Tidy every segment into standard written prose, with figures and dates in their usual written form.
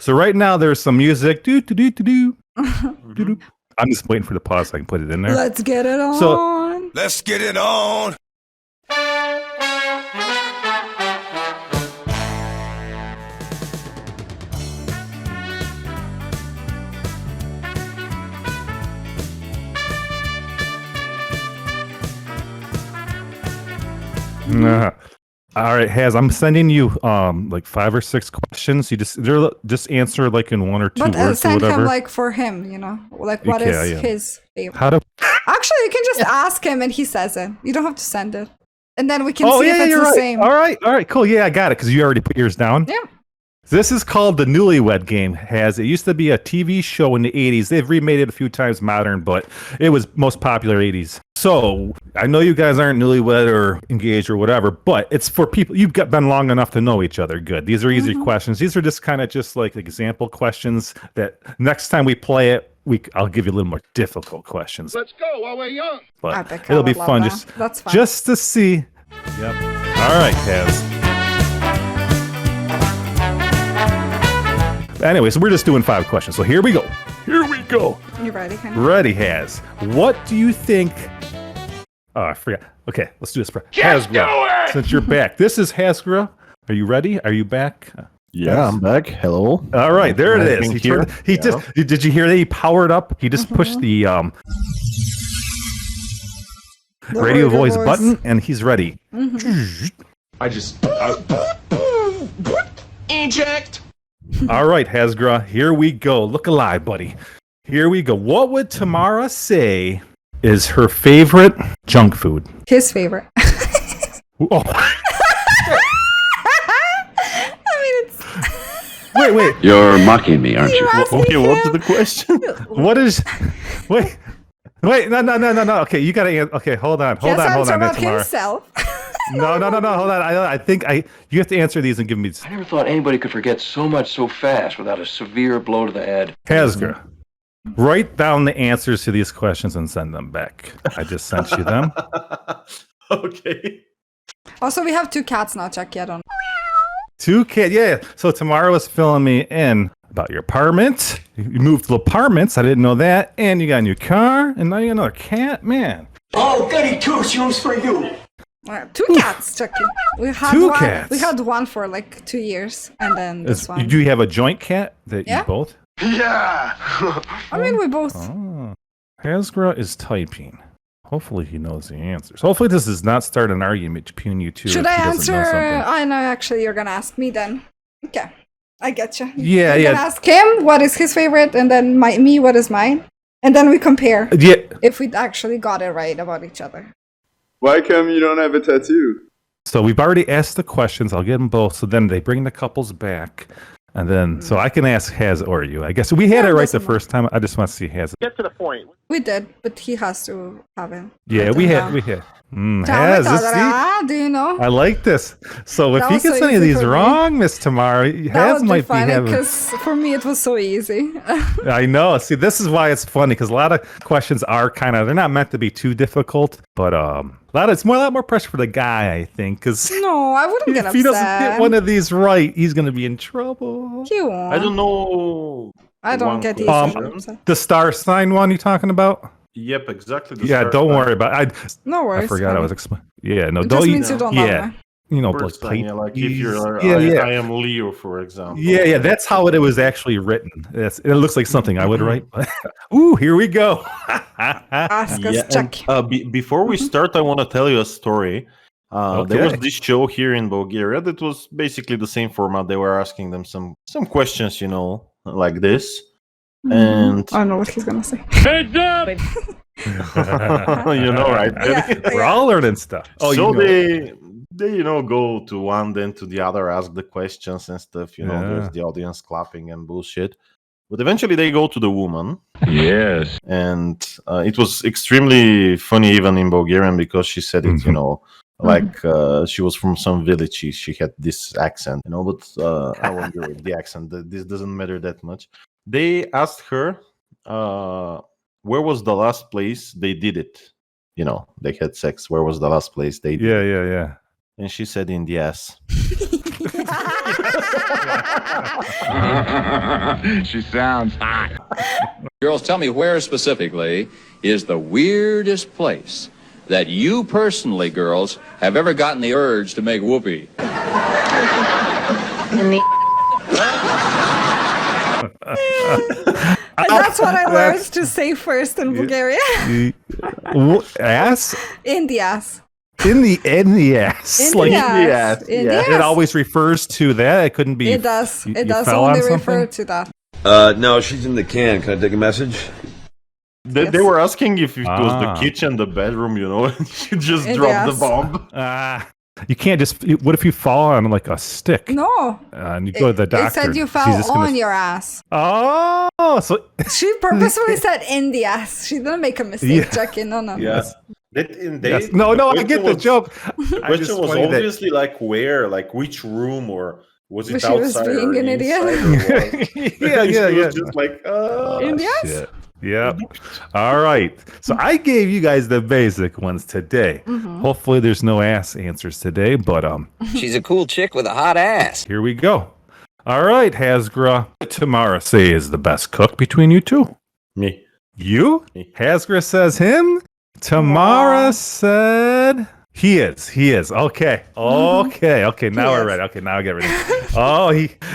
So right now there's some music. Do do do do do. Do-do. I'm just waiting for the pause so I can put it in there. Let's get it on. So- Let's get it on. All right, Haz, I'm sending you like 5 or 6 questions. You just answer like in 1 or 2 But words or send whatever. him like for him, you know, like what is his favorite. How to? Actually, you can just ask him and he says it. You don't have to send it, and then we can Oh see yeah, if it's you're the right. same. All right, cool. Yeah, I got it because you already put yours down. Yeah. This is called the Newlywed game. Haz, it used to be a TV show in the 80s. They've remade it a few times modern, but it was most popular 80s. So I know you guys aren't newlywed or engaged or whatever, but it's for people you've been long enough to know each other. Good. These are easy questions. These are just kind of just like example questions that next time we play it, I'll give you a little more difficult questions. Let's go while we're young. But Epic, I it'll be would love fun that. That's fun. just to see. Yep. All right, Haz. Anyway, so we're just doing 5 questions. So here we go. Here we go. You ready, Ken? Ready, Haz. What do you think? Oh, I forgot. Okay, let's do this. Hazgra, since you're back. This is Hazgra. Are you ready? Are you back? Yeah, I'm back. Hello. All right, there it is. Did you hear that he powered up? He just pushed the radio voice button, and he's ready. I just eject. All right, Hazgra, here we go. Look alive, buddy. Here we go. What would Tamara say is her favorite junk food? His favorite. Oh. I mean, it's. Wait. You're mocking me, aren't you? Okay, what's the question? What is? Wait. No. Okay, you gotta answer. Okay, hold on, about Tamara. himself. No. Hold on. I think you have to answer these and give me. I never thought anybody could forget so much so fast without a severe blow to the head. Hazgra, write down the answers to these questions and send them back. I just sent you them. Okay. Also, we have 2 cats now. Check yet on. 2 kids, yeah. So Tamara was filling me in about your apartment. You moved to apartments. I didn't know that. And you got a new car, and now you got another cat. Man. Oh, goody two shoes for you. 2 cats, Chucky. We had 2 one. cats. We had one for like 2 years, and then this one. Do you have a joint cat that Yeah. you both? Yeah. I mean, we both. Oh. Hazgra is typing. Hopefully he knows the answers. Hopefully this does not start an argument between you two. Should if I he doesn't know answer? something. I know. Actually, you're gonna ask me then. Okay, I get you. Yeah, You yeah. can ask him what is his favorite, and then me what is mine, and then we compare Yeah. if we actually got it right about each other. Why come you don't have a tattoo? So we've already asked the questions. I'll get them both. So then they bring the couples back. And then, so I can ask Haz or you. I guess we had Yeah, it right doesn't the first time. I just want to see Haz. Get to the point. We did, but he has to have it. Yeah, we had. Haz, this, see? Do you know? I like this. So if That he was so gets any of easy these for me. wrong, Miss Tamara, That Haz would be might be funny having. because for me it was so easy. I know. See, this is why it's funny because a lot of questions are they're not meant to be too difficult, but it's a lot more pressure for the guy, I think, because No, I wouldn't get if upset. he doesn't get one of these right, he's going to be in trouble. He won't. I don't know. I don't one get question. easy. The star sign one you talking about? Yep, exactly. The Yeah, start don't line. worry about it. No worries. I forgot I was explaining. Yeah, no, It don't just you? means you don't love Yeah, me. you know, First like, time, yeah, like if you're, yeah. I am Leo, for example. Yeah, that's how it was actually written. It looks like something I would write. Ooh, here we go. Ask us, Yeah, check. and, before we start, I want to tell you a story. There was Okay. this show here in Bulgaria that was basically the same format. They were asking them some questions, like this. And I know what he's gonna say. right? Yeah. We're all learning stuff. Oh, so you know. they go to one, then to the other, ask the questions and stuff. Yeah. There's the audience clapping and bullshit. But eventually they go to the woman. Yes. And it was extremely funny even in Bulgarian because she said it, like she was from some village. She had this accent, but I won't go with the accent. This doesn't matter that much. They asked her where was the last place they did it. They had sex. Where was the last place they did it? Yeah. And she said in the ass. She sounds hot. Girls, tell me where specifically is the weirdest place that you personally, girls, have ever gotten the urge to make whoopee? And that's what I learned to say first in Bulgaria. Ass? In the ass. In the ass. In Like, the ass. In the it ass. always refers to that. It couldn't be. It does. you It does fell on only refer something? to that. No, she's in the can. Can I take a message? They were asking if it was Ah. the kitchen, the bedroom, you know, and you just In the dropped the ass. bomb. You can't just. What if you fall on like a stick? No. And you go to the doctor. It said you she's fell just gonna- on your ass. Oh, so She purposefully said in the ass. She didn't make a mistake, Yeah. Jackie. No, no. Yes. yes. No, I get the joke. The I question just was funny that- obviously like where, like which room, or was it But she was outside being or an idiot. inside or what? yeah. She was just like, In the ass? Shit. Yep. All right. So I gave you guys the basic ones today. Mm-hmm. Hopefully there's no ass answers today, but She's a cool chick with a hot ass. here we go. All right, Hazgra. Tamara say is the best cook between you two. me. You? Me. Hazgra says him. Tamara said he is. Okay. Okay. Now we're is. ready. Okay, now I get ready.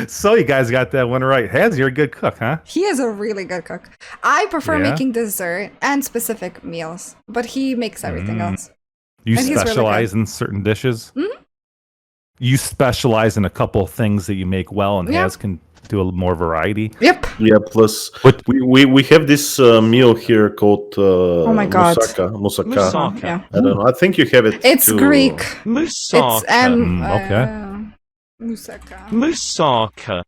So you guys got that one right. Haz, you're a good cook, huh? He is a really good cook. I prefer Yeah? making dessert and specific meals, but he makes everything else. You And he's really specialize in certain dishes? You specialize in a couple of things that you make well, and Yeah. Haz can do a little more variety. Yep. Yeah, plus What- we have this meal here called Oh my God. moussaka. Yeah. I don't know. I think you have it. It's too. Greek. It's okay. moussaka. Moussaka.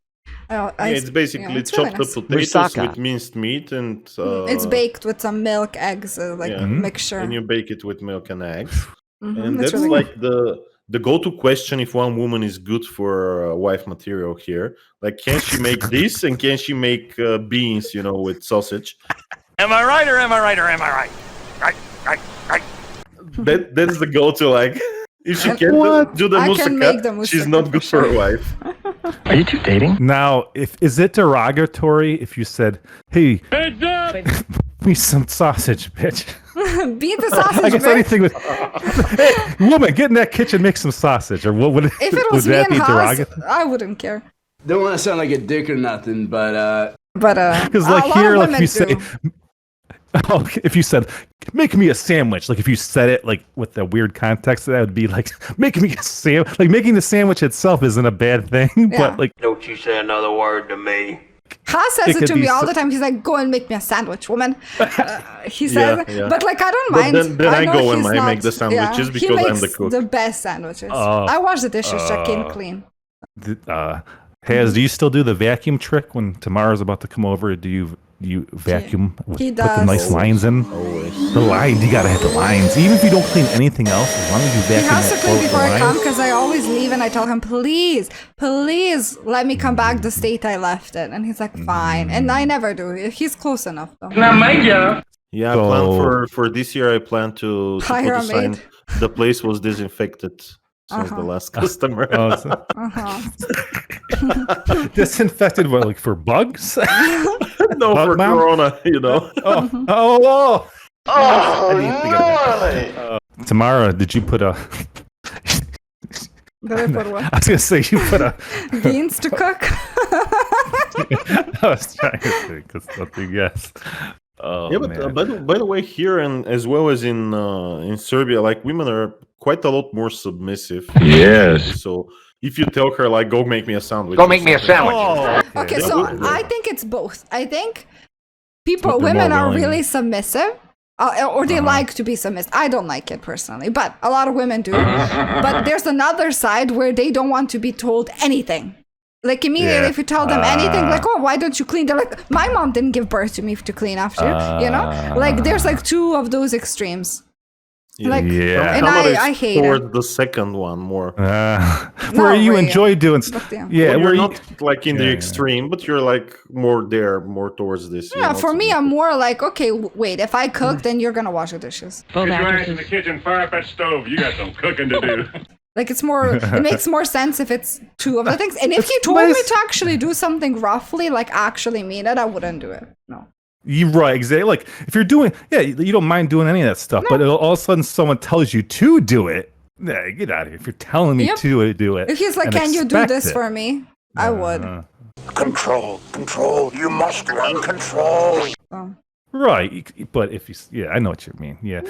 Yeah, it's basically it's really chopped nice. up potatoes Moussaka. with minced meat, and It's baked with some milk, eggs, Yeah. mixture. and you bake it with milk and eggs. Mhm, And it's that's really like the go-to question if one woman is good for wife material here. Like, can she make this, and can she make beans, you know, with sausage? Am I right or am I right or am I right? Right. That's the go-to. Like, if she can't do the I can make the moussaka, she's moussaka not for good for sure. a wife. Are you two dating? Now, is it derogatory if you said, "Hey, me some sausage, bitch"? Beat the I sausage, guess bitch. anything with, "Hey, woman, get in that kitchen, make some sausage," or what would If it would was me that and be Haas, derogatory? I wouldn't care. Don't want to sound like a dick or nothing, but But Because a like lot here, of like women if you say, do. if you said, "Make me a sandwich," like if you said it like with a weird context, that would be like, "Make me a sandwich." Like making the sandwich itself isn't a bad thing, Yeah. but like Don't you say another word to me. Haas says It it could to be me all so- the time. He's like, "Go and make me a sandwich, woman." He says, yeah. but like I don't But mind. then I know go and he's I not- make the sandwiches he because I'm makes the cook. the best sandwiches. Oh. I wash the dishes, check in, clean. Haz, do you still do the vacuum trick when Tamara's about to come over? Do you vacuum with, he put the does. nice lines in? Always. The lines, you gotta hit the lines. Even if you don't clean anything else, as long as you He vacuum has to that clean close before the I come lines. because I always leave and I tell him, please let me come back the state I left it. And he's like, fine. And I never do. He's close enough though. Yeah, I plan So- for this year. I plan to Hire put a a sign. maid. The place was disinfected since the last customer. Oh, so- disinfected, what, like for bugs? No, Bug for bomb? Corona, you know. Oh. I need to get Tamara, did you put a? Did I put what? I was gonna say you put a. Beans to cook? I was trying to think of something. Yes. Oh, Yeah, but man. by the way, here and as well as in Serbia, like women are quite a lot more submissive. Yes. So if you tell her like, "Go make me a sandwich," Go or make me a something, sandwich. Okay, Yeah. so I think it's both. I think They're women more are willing. really submissive. Or they like to be submissive. I don't like it personally, but a lot of women do. But there's another side where they don't want to be told anything. Like immediately, Yeah. if you tell them anything, like, "Oh, why don't you clean?" They're like, "My mom didn't give birth to me to clean after." You know, like there's like two of those extremes. Like, Yeah. and Tamara is I hate it. toward the second one more. Where you really. enjoy doing. But yeah. Yeah, Well, where you're you. not like in the Yeah. extreme, but you're like more there, more towards this. you Yeah, know, for so- me, I'm more like, okay, wait, if I cook, then you're gonna wash the dishes. Get your ass in the kitchen, fire up that stove. You got some cooking to do. Like it makes more sense if it's two of the things. And if he told me to actually do something roughly, like actually mean it, I wouldn't do it. No. You're right, exactly. Like if you're doing, you don't mind doing any of that stuff, but all of a sudden someone tells you to do it. Yeah, get out of here. If you're telling me to do it. If he's like, can you do this for me? I would. Control. You must learn control. Oh. Right, but if you, I know what you mean. Yeah.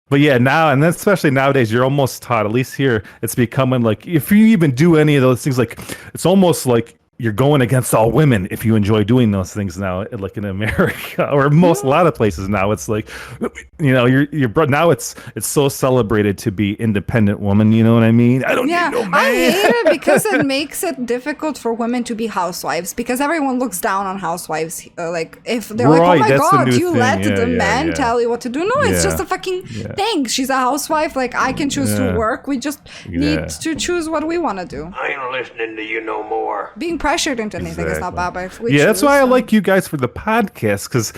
But now, and then especially nowadays, you're almost taught, at least here, it's becoming like, if you even do any of those things, like, it's almost like you're going against all women if you enjoy doing those things now, like in America or a lot of places now. It's like, you're now it's so celebrated to be independent woman. You know what I mean? I don't need no man. I hate it because it makes it difficult for women to be housewives because everyone looks down on housewives. Like if they're like, oh my god, you let the man tell you what to do. No, it's just a fucking thing. She's a housewife. Like I can choose to work. We just need to choose what we want to do. I ain't listening to you no more. Being pressured into anything is not bad. But if we that's why I like you guys for the podcast because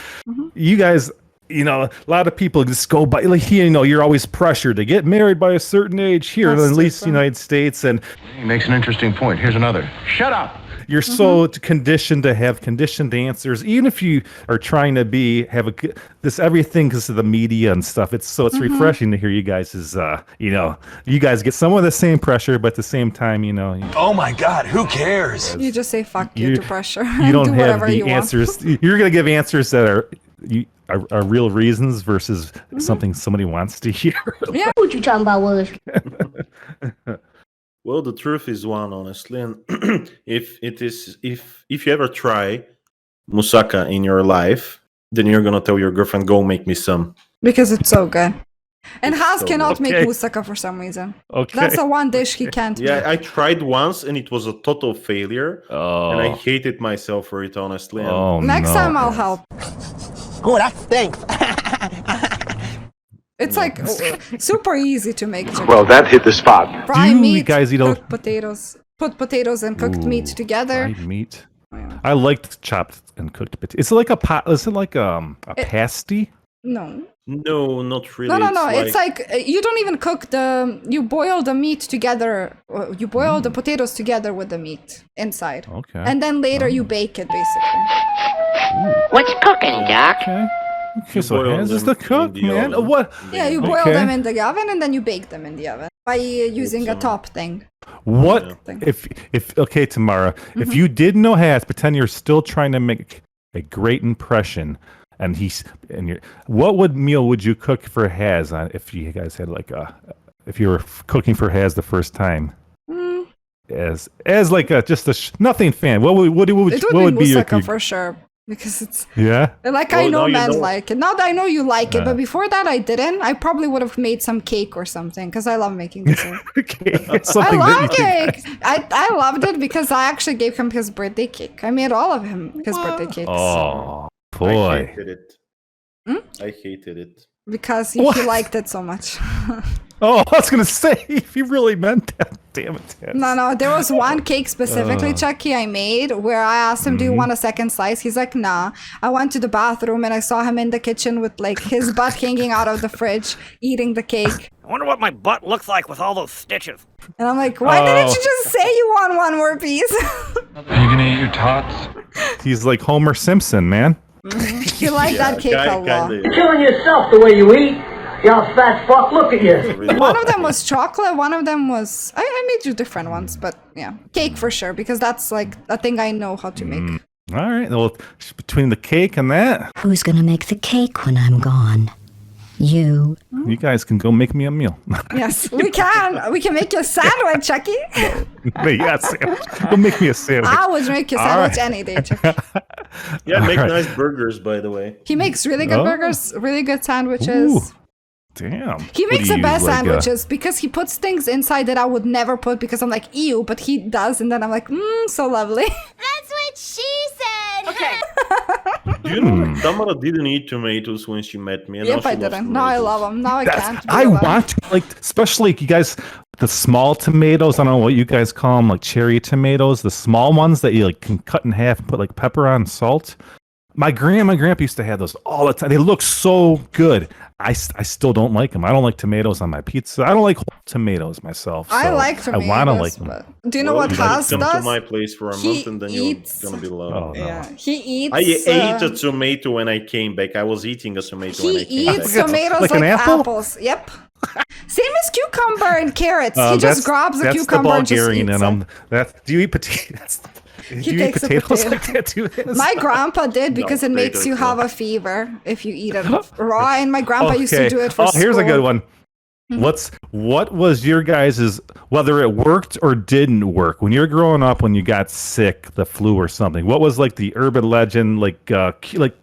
you guys, a lot of people just go by like you're always pressured to get married by a certain age here, at least United States, and He makes an interesting point. Here's another. Shut up. You're so conditioned to have conditioned answers, even if you are trying to this everything because of the media and stuff. It's refreshing to hear you guys you guys get some of the same pressure, but at the same time, Oh my God, who cares? You just say fuck you to pressure. You don't do have the you answers. You're gonna give answers that are real reasons versus something somebody wants to hear. Yeah. What you talking about, Willis? Well, the truth is one, honestly, and if you ever try moussaka in your life, then you're gonna tell your girlfriend, "Go make me some," because it's so good. And Haz so cannot good. make moussaka for some reason. Okay, that's the one dish he can't. Yeah, I tried once and it was a total failure, and I hated myself for it, honestly. Next time I'll help. Oh, that stinks. It's like super easy to make chicken. Well, that hit the spot. Fry meat, guys cooked potatoes. Put potatoes and cooked meat together. Fried meat. I liked chopped and cooked potatoes. Is it like a pot? Is it like a pasty? No. No, not really. No. It's like you don't even cook you boil the meat together. You boil the potatoes together with the meat inside. Okay. And then later you bake it, basically. What's cooking, Doc? Okay, so Haz is the cook, man. What? Yeah, you boil them in the oven and then you bake them in the oven by using a top thing. What if okay, Tamara, if you didn't know Haz, pretend you're still trying to make a great impression, and what meal would you cook for Haz if you guys had if you were cooking for Haz the first time? As like just a nothing fan. What would be moussaka for sure. Because it's I know men like it. Now that I know you like it, but before that I didn't. I probably would have made some cake or something because I love making dessert. I love cake. I loved it because I actually gave him his birthday cake. I made all of his birthday cakes. Oh boy! I hated it. I hated it because he liked it so much. Oh, I was gonna say if you really meant that. Damn it. Yes. No. There was one cake specifically, Chucky, I made where I asked him, "Do you want a second slice?" He's like, "Nah." I went to the bathroom and I saw him in the kitchen with like his butt hanging out of the fridge, eating the cake. I wonder what my butt looks like with all those stitches. And I'm like, why didn't you just say you want one more piece? Are you gonna eat your tots? He's like Homer Simpson, man. You like that cake a lot. You're killing yourself the way you eat. Y'all fat fuck, look at you. One of them was chocolate, one of them was... I made you different ones, but yeah. Cake for sure, because that's like a thing I know how to make. All right, well, between the cake and that... Who's gonna make the cake when I'm gone? You. You guys can go make me a meal. Yes, we can. We can make you a sandwich, Chucky. Yeah, sandwich. Go make me a sandwich. I would make you a sandwich any day, Chucky. Yeah, make nice burgers, by the way. He makes really good burgers, really good sandwiches. Ooh. Damn. He makes the best sandwiches because he puts things inside that I would never put because I'm like, ew, but he does. And then I'm like, so lovely. That's what she said. Okay. Do you know that Tamara didn't eat tomatoes when she met me? And yep, I didn't. Now I love them. Now I can't. I want to, like, especially you guys, the small tomatoes. I don't know what you guys call them, like cherry tomatoes. The small ones that you like can cut in half and put like pepper on, salt. My grandpa used to have those all the time. They look so good. I still don't like them. I don't like tomatoes on my pizza. I don't like whole tomatoes myself. So I like tomatoes. I want to like them. But do you know what Haz does? Come to my place for a month and then you're gonna be loved. Oh, no. Yeah, he eats. I ate a tomato when I came back. I was eating a tomato when I came back. He eats tomatoes like an apple? apples. Yep. Same as cucumber and carrots. He just grabs a cucumber and just eats it. Do you eat potatoes? Do you eat takes a potatoes potato. like that too? My grandpa did because it makes you have a fever if you eat it raw, and my grandpa used to do it for here's a school. good one. What was your guys's, whether it worked or didn't work when you're growing up, when you got sick, the flu or something? What was like the urban legend, like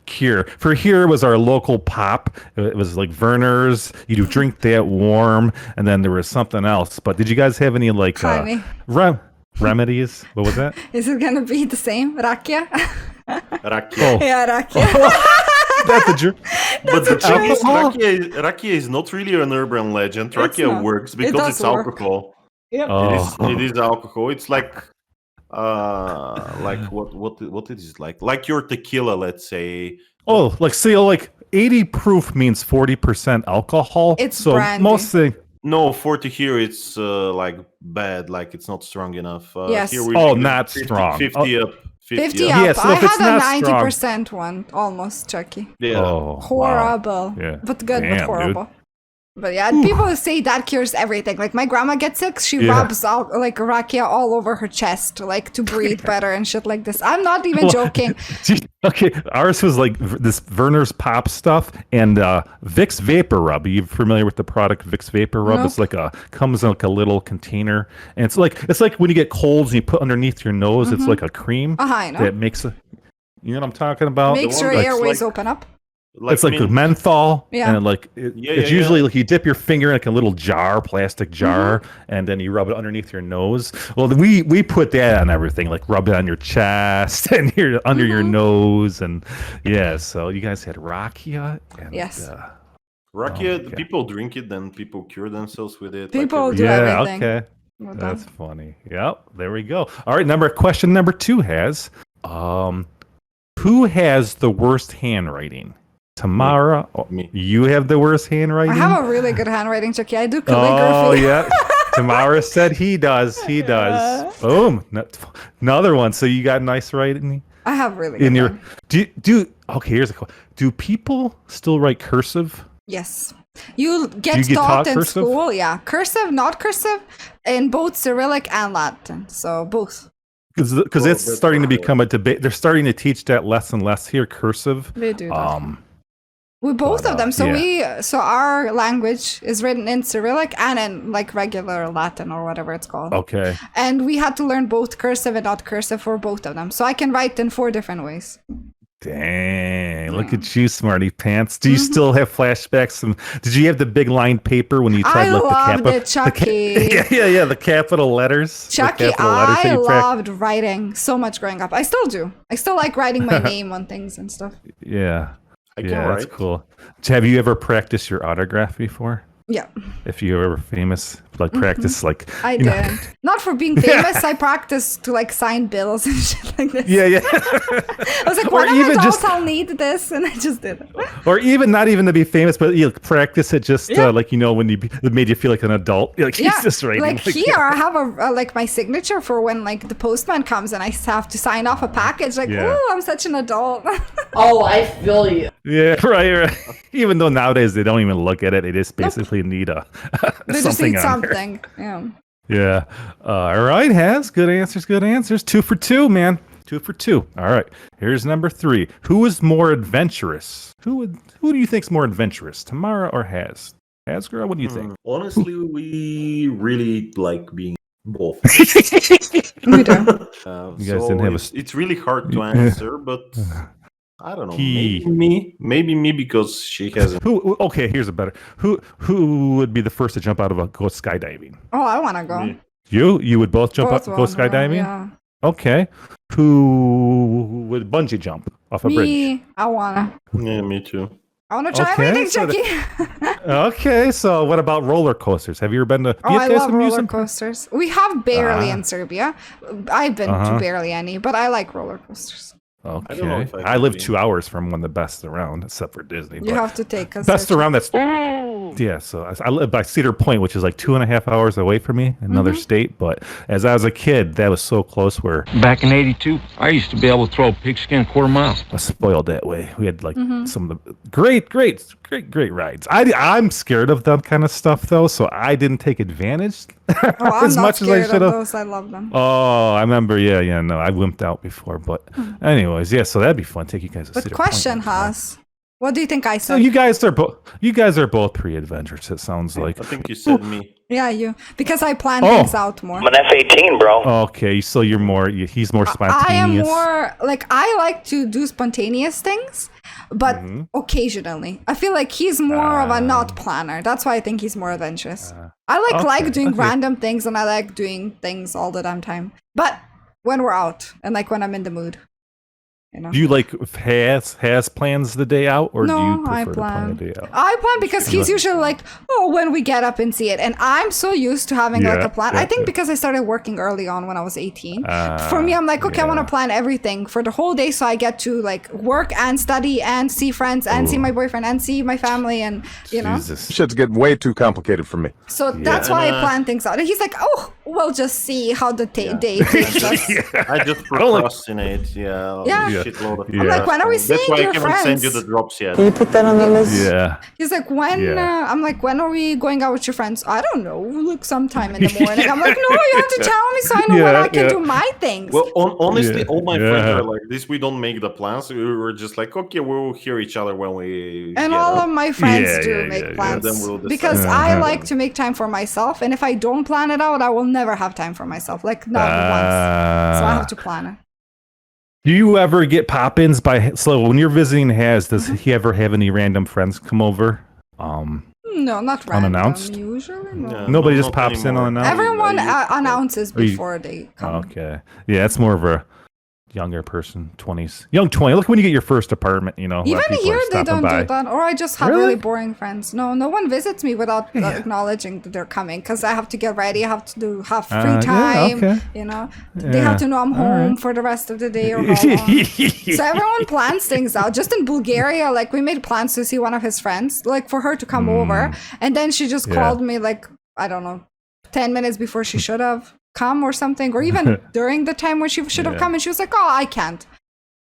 cure? For here was our local pop. It was like Verner's. You drink that warm, and then there was something else. But did you guys have any like remedies? What was that? Is it gonna be the same? Rakia? Rakia. Yeah, rakia. That's a joke. But the thing is, rakia is not really an urban legend. Rakia works because it's alcohol. Yep. It is alcohol. It's like what it is like your tequila, let's say. Oh, like 80 proof means 40% alcohol. It's so brandy. most things. No, 40 here it's like bad, like it's not strong enough. Yes. Here not 50, strong. 50 up. 50 up. up. Yeah, so I if it's had a not 90% one, almost, Chucky. Yeah. Oh, Horrible. Wow. Yeah. But good, Damn, but horrible. Dude. But yeah, people say that cures everything. Like my grandma gets sick, she rubs out like rakia all over her chest, like to breathe better and shit like this. I'm not even joking. Okay, ours was like this Verner's Pop stuff and Vicks Vapor Rub. Are you familiar with the product Vicks Vapor Rub? Nope. It's like comes in like a little container, and it's like when you get colds and you put underneath your nose. It's like a cream I know. that makes you know what I'm talking about. Makes your airways open up. It's like menthol, yeah. And it's usually like you dip your finger in like a little jar, plastic jar, and then you rub it underneath your nose. Well, we put that on everything, like rub it on your chest and under your nose, and yeah. So you guys had rakia. And, yes. Rakia, people drink it, then people cure themselves with it. People do everything. Okay, that's funny. Yep, there we go. All right, question number 2 has, who has the worst handwriting? Tamara, you have the worst handwriting? I have a really good handwriting, Chucky. I do calligraphy. Oh, yeah. Tamara said he does. He does. Boom. Another one. So you got nice writing? I have really good okay, here's a question. Do people still write cursive? Yes. You get taught in cursive? School. Yeah. Cursive, not cursive, in both Cyrillic and Latin. So both. Because it's starting to become a debate. They're starting to teach that less and less here, cursive. They do that. We both of them. So our language is written in Cyrillic and in like regular Latin or whatever it's called. Okay. And we had to learn both cursive and not cursive for both of them. So I can write in 4 different ways. Dang, look at you, smarty pants. Do you still have flashbacks? Did you have the big lined paper when you tried the Chucky. Yeah, the capital letters. Chucky, I loved writing so much growing up. I still do. I still like writing my name on things and stuff. Yeah. That's cool. Have you ever practiced your autograph before? Yeah. If you were ever famous, like practice, like I didn't. Not for being famous. I practiced to like sign bills and shit like this. Yeah. I was like, when I'm adult, I'll need this, and I just did it. Or even not even to be famous, but you practice it just like when it made you feel like an adult. Like he's just writing. Like here, I have a like my signature for when like the postman comes and I have to sign off a package. Like, oh, I'm such an adult. Oh, I feel you. Yeah, right. Even though nowadays they don't even look at it, they just basically need they just need something. Yeah. All right, Haz. Good answers. 2 for 2, man. 2 for 2. All right. Here's number 3. Who is more adventurous? Who do you think's more adventurous, Tamara or Haz? Hazgra, what do you think? Honestly, we really like being both. We do. You guys didn't have it's really hard to answer, but I don't know. Maybe me because she has. Okay, here's a better. Who would be the first to jump out of go skydiving? Oh, I want to go. You would both jump up go skydiving? Yeah. Okay. Who would bungee jump off a bridge? Me. I wanna. Yeah, me too. I want to try everything, Chucky. Okay, so what about roller coasters? Have you ever been to? I love roller coasters. We have barely in Serbia. I've been to barely any, but I like roller coasters. Okay. I don't know if I live 2 hours from one of the best around, except for Disney. You have to take us. Best around that's yeah. So I live by Cedar Point, which is like 2.5 hours away from me, another state. But as I was a kid, that was so close. Where Back in '82, I used to be able to throw a pigskin quarter mile. I was spoiled that way. We had like some of the great rides. I'm scared of that kind of stuff though, so I didn't take advantage I'm not scared of those. I love them. Oh, I remember. Yeah. No, I wimped out before, but anyways, yeah. So that'd be fun. Take you guys. But question, Haas, what do you think I said? So you guys are both pretty adventurous. It sounds like. I think you said me. Yeah, you, because I plan things out more. I'm an F-18, bro. Okay, so you're more. He's more spontaneous. I am more like I like to do spontaneous things, but occasionally I feel like he's more of a not planner. That's why I think he's more adventurous. I like doing random things, and I like doing things all the damn time. But when we're out and like when I'm in the mood, you know. Do you like has plans the day out, or no, do you prefer I to plan. plan the day out? I plan because he's usually like, oh, when we get up and see it, and I'm so used to having like a plan. I think because I started working early on when I was 18. For me, I'm like, okay, I want to plan everything for the whole day, so I get to like work and study and see friends and see my boyfriend and see my family, and you know. Shit's getting way too complicated for me. So that's why I plan things out. And he's like, oh, we'll just see how the day takes us. I just procrastinate. Yeah. Shitload of I'm like, when are we seeing That's why your I haven't friends? sent you the drops yet. Can you put that on the list? Yeah. He's like, when? I'm like, when are we going out with your friends? I don't know. Look, sometime in the morning. I'm like, no, you have to tell me so I know when I can do my things. Well, honestly, all my friends are like this. We don't make the plans. We were just like, okay, we'll hear each other when we. And all of my friends do make plans because I like to make time for myself. And if I don't plan it out, I will never have time for myself. Like not once. So I have to plan it. Do you ever get pop-ins so when you're visiting does he ever have any random friends come over? No, not random. Unannounced? Usually, no. Nobody just pops in unannounced? Everyone announces before they come. Okay. Yeah, it's more of a younger person, 20s. Young 20. Look when you get your first apartment, you know. Even here, they don't do that. Or I just have really boring friends. No one visits me without acknowledging that they're coming because I have to get ready. I have to have free time. You know, they have to know I'm home for the rest of the day or how long. So everyone plans things out. Just in Bulgaria, like we made plans to see one of his friends, like for her to come over. And then she just called me like, I don't know, 10 minutes before she should have come or something, or even during the time when she should have come, and she was like, oh, I can't.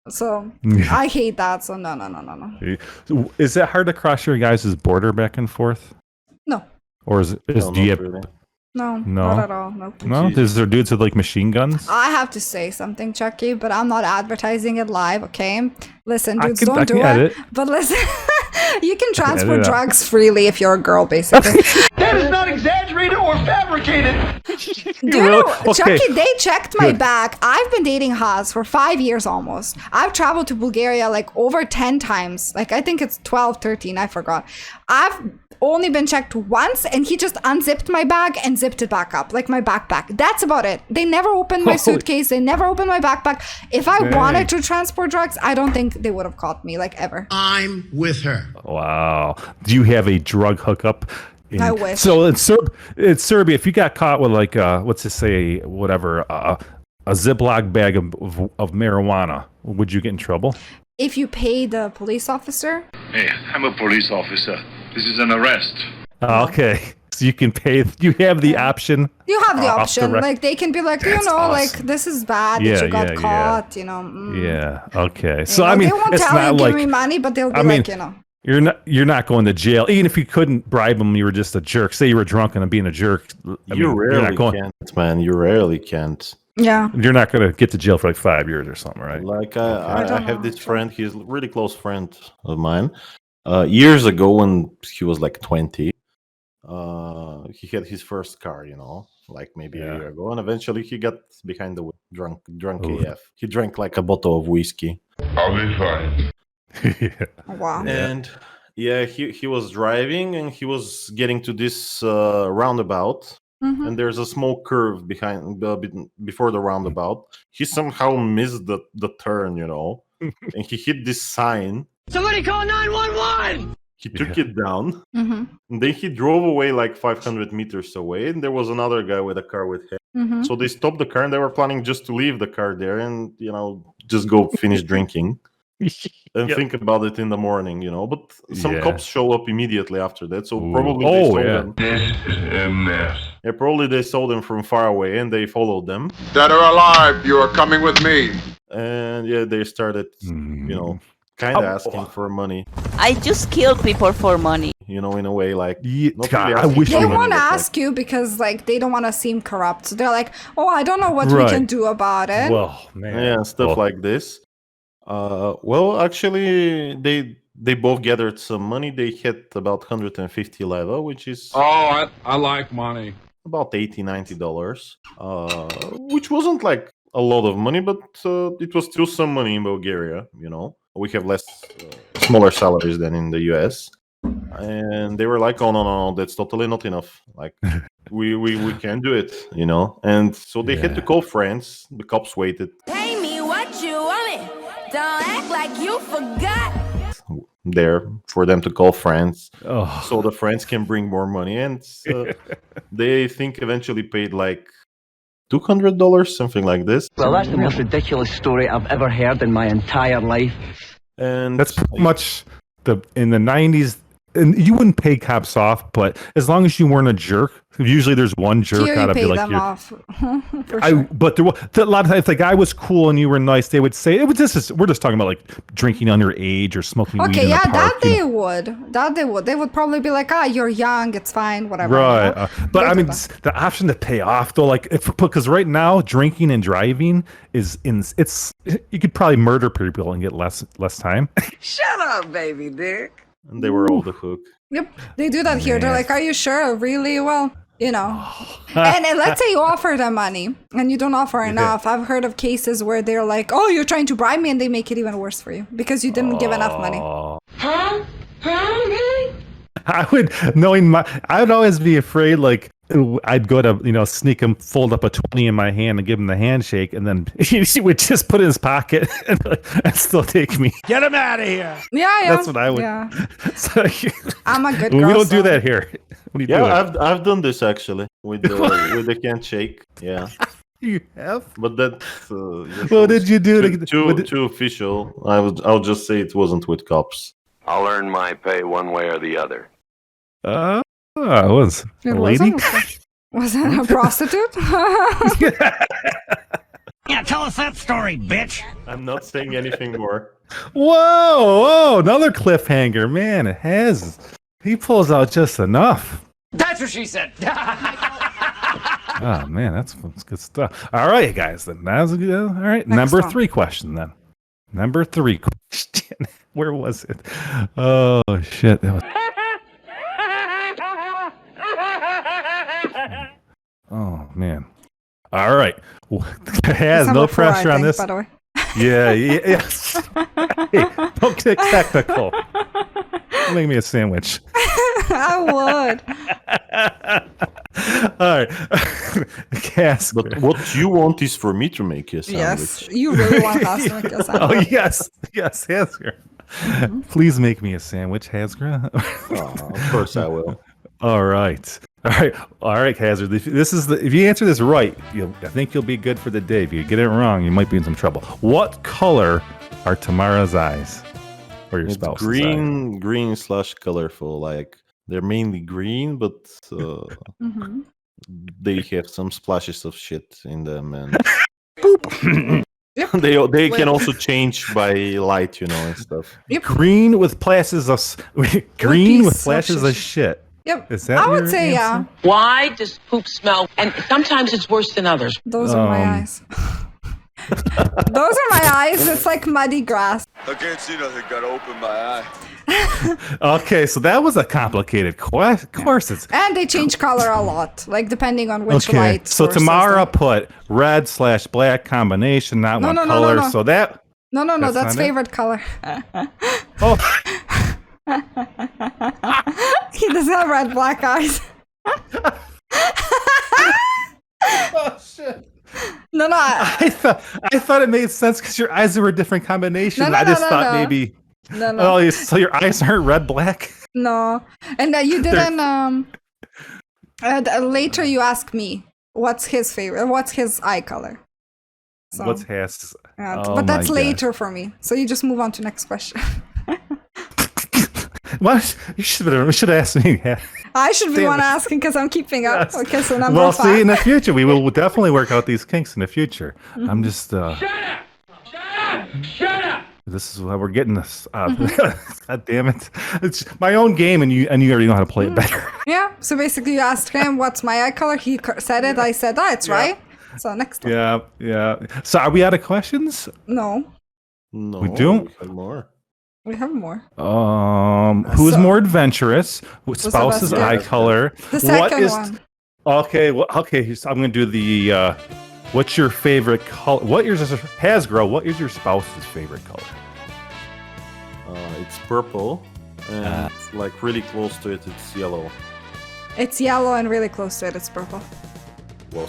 So I hate that. So no. Is it hard to cross your guys' border back and forth? No. Or do you have... Really. No, not at all. Nope. No? Is there dudes with like machine guns? I have to say something, Chucky, but I'm not advertising it live, okay? Listen, dudes, don't do it. But listen, you can transport drugs freely if you're a girl, basically. That is not exaggerated or fabricated. Chucky, they checked my bag. I've been dating Haz for 5 years almost. I've traveled to Bulgaria like over 10 times. Like I think it's 12, 13, I forgot. I've only been checked once, and he just unzipped my bag and zipped it back up, like my backpack. That's about it. They never opened my suitcase. They never opened my backpack. If I wanted to transport drugs, I don't think they would have caught me, like ever. I'm with her. Wow. Do you have a drug hookup? I wish. So in Serbia, if you got caught with like, let's just say, whatever, a Ziploc bag of marijuana, would you get in trouble? If you pay the police officer? Hey, I'm a police officer. This is an arrest. Okay. So you can pay, you have the option. You have the option. Like they can be like, That's awesome. Like this is bad that you got caught, you know. Yeah. Okay. So I mean, they won't it's tell not you, like, give me money, but they'll be like, you know. You're not going to jail. Even if you couldn't bribe them, you were just a jerk. Say you were drunk and being a jerk. You rarely can't, man. You rarely can't. Yeah. You're not going to get to jail for like 5 years or something, right? Like I have this friend. He's a really close friend of mine. Years ago, when he was like 20, he had his first car, you know, like maybe a year ago, and eventually he got behind the wheel, drunk AF. He drank like a bottle of whiskey. I'll be fine. Wow. And he was driving, and he was getting to this roundabout. Mm-hmm. And there's a small curve before the roundabout. He somehow missed the turn, you know, and he hit this sign. Somebody call 911! He took it down. Mm-hmm. And then he drove away like 500 meters away, and there was another guy with a car with him. Mm-hmm. So they stopped the car, and they were planning just to leave the car there and just go finish drinking and think about it in the morning, But some cops show up immediately after that, so probably they saw them. This is a mess. Yeah, probably they saw them from far away and they followed them. Dead or alive, you are coming with me. And they started, kind of asking for money. I just kill people for money. In a way, like I wish they won't ask you because like they don't want to seem corrupt. So they're like, oh, I don't know what we can do about it. Well, man, yeah, stuff like this. Well, actually, they both gathered some money. They hit about 150 leva, which is I like money. about $80-90, which wasn't like a lot of money, but it was still some money in Bulgaria. We have smaller salaries than in the US, and they were like, "Oh no, that's totally not enough. Like, we can't do it, And so they had to call friends. The cops waited. Pay me what you want me. Don't act like you forgot. There for them to call friends, so the friends can bring more money, and they think eventually paid like $200, something like this. Well, that's the most ridiculous story I've ever heard in my entire life. And that's pretty much in the 90s. And you wouldn't pay cops off, but as long as you weren't a jerk, usually there's one jerk Here out of you pay like them off. For sure. But there was a lot of times if the guy was cool and you were nice, they would say we're just talking about like drinking underage or smoking weed in the park. That they would. They would probably be like, you're young, it's fine, whatever. Right. But I mean, the option to pay off though, like because right now drinking and driving it's you could probably murder people and get less time. Shut up, baby dick. And they were all the hook. Yep, they do that here. They're like, "Are you sure? Really? Well, and let's say you offer them money and you don't offer enough. I've heard of cases where they're like, "Oh, you're trying to bribe me," and they make it even worse for you because you didn't give enough money. Huh? I would always be afraid, like, I'd go to, sneak him, fold up a 20 in my hand and give him the handshake, and then he would just put it in his pocket and still take me. Get him out of here. Yeah. That's what I would. Yeah. So, I'm a good girl. We don't do that here. What do you do? I've done this actually with the handshake. Yeah. You have? But that. What did you do? Too official. I'll just say it wasn't with cops. I'll earn my pay one way or the other. It was a lady. Was it a prostitute? Yeah, tell us that story, bitch. I'm not saying anything more. Whoa, another cliffhanger, man. He pulls out just enough. That's what she said. Oh man, that's good stuff. All right, guys. Then that's good. All right, number 3 question. Then number 3 question. Where was it? Oh shit! That was. Oh man! All right, has no pressure on this. By the way. Yes. Hey, don't get technical. Make me a sandwich. I would. All right, Cass. But what you want is for me to make you a sandwich. Yes, you really want us to make a sandwich. Oh yes, Hazgra. Mm-hmm. Please make me a sandwich, Hazgra. Of course I will. All right, Hazard. If you answer this right, I think you'll be good for the day. If you get it wrong, you might be in some trouble. What color are Tamara's eyes, or your spouse's eyes? Green / colorful. Like they're mainly green, but they have some splashes of shit in them, and they can also change by light, and stuff. Yep. Green with flashes of shit. Yep. Is that I would say answer? yeah. Why does poop smell? And sometimes it's worse than others. Those are my eyes. Those are my eyes. It's like muddy grass. I can't see nothing. Gotta open my eye. Okay, so that was a complicated course. And they change color a lot, like depending on which light. So Tamara put red / black combination, not one color. No. So that. No. That's favorite color. Oh. He doesn't have red black eyes. Oh shit. No. I thought it made sense because your eyes were a different combination. No, I just thought maybe. No. Oh, so your eyes aren't red black? No. And you didn't. Later, you ask me what's his favorite. What's his eye color? So, what's Has? But that's later for me. So you just move on to next question. What? You should have asked me. I should be one asking because I'm keeping up. Yes. Okay, so number well, 5. see, in the future, we will definitely work out these kinks in the future. I'm just. Shut up! Shut up! Shut up! This is how we're getting this. God damn it! It's my own game, and you already know how to play it better. Yeah. So basically, you asked him, "What's my eye color?" He said it. I said, "Oh, it's right." So next one. Yeah. So are we out of questions? No. We don't. We have more. We have more. Who's more adventurous? Spouse's eye color. The second one. Okay. Well, okay. So I'm gonna do the. What's your favorite color? What is Hazgra? What is your spouse's favorite color? It's purple, and like really close to it, it's yellow. It's yellow, and really close to it, it's purple. Well,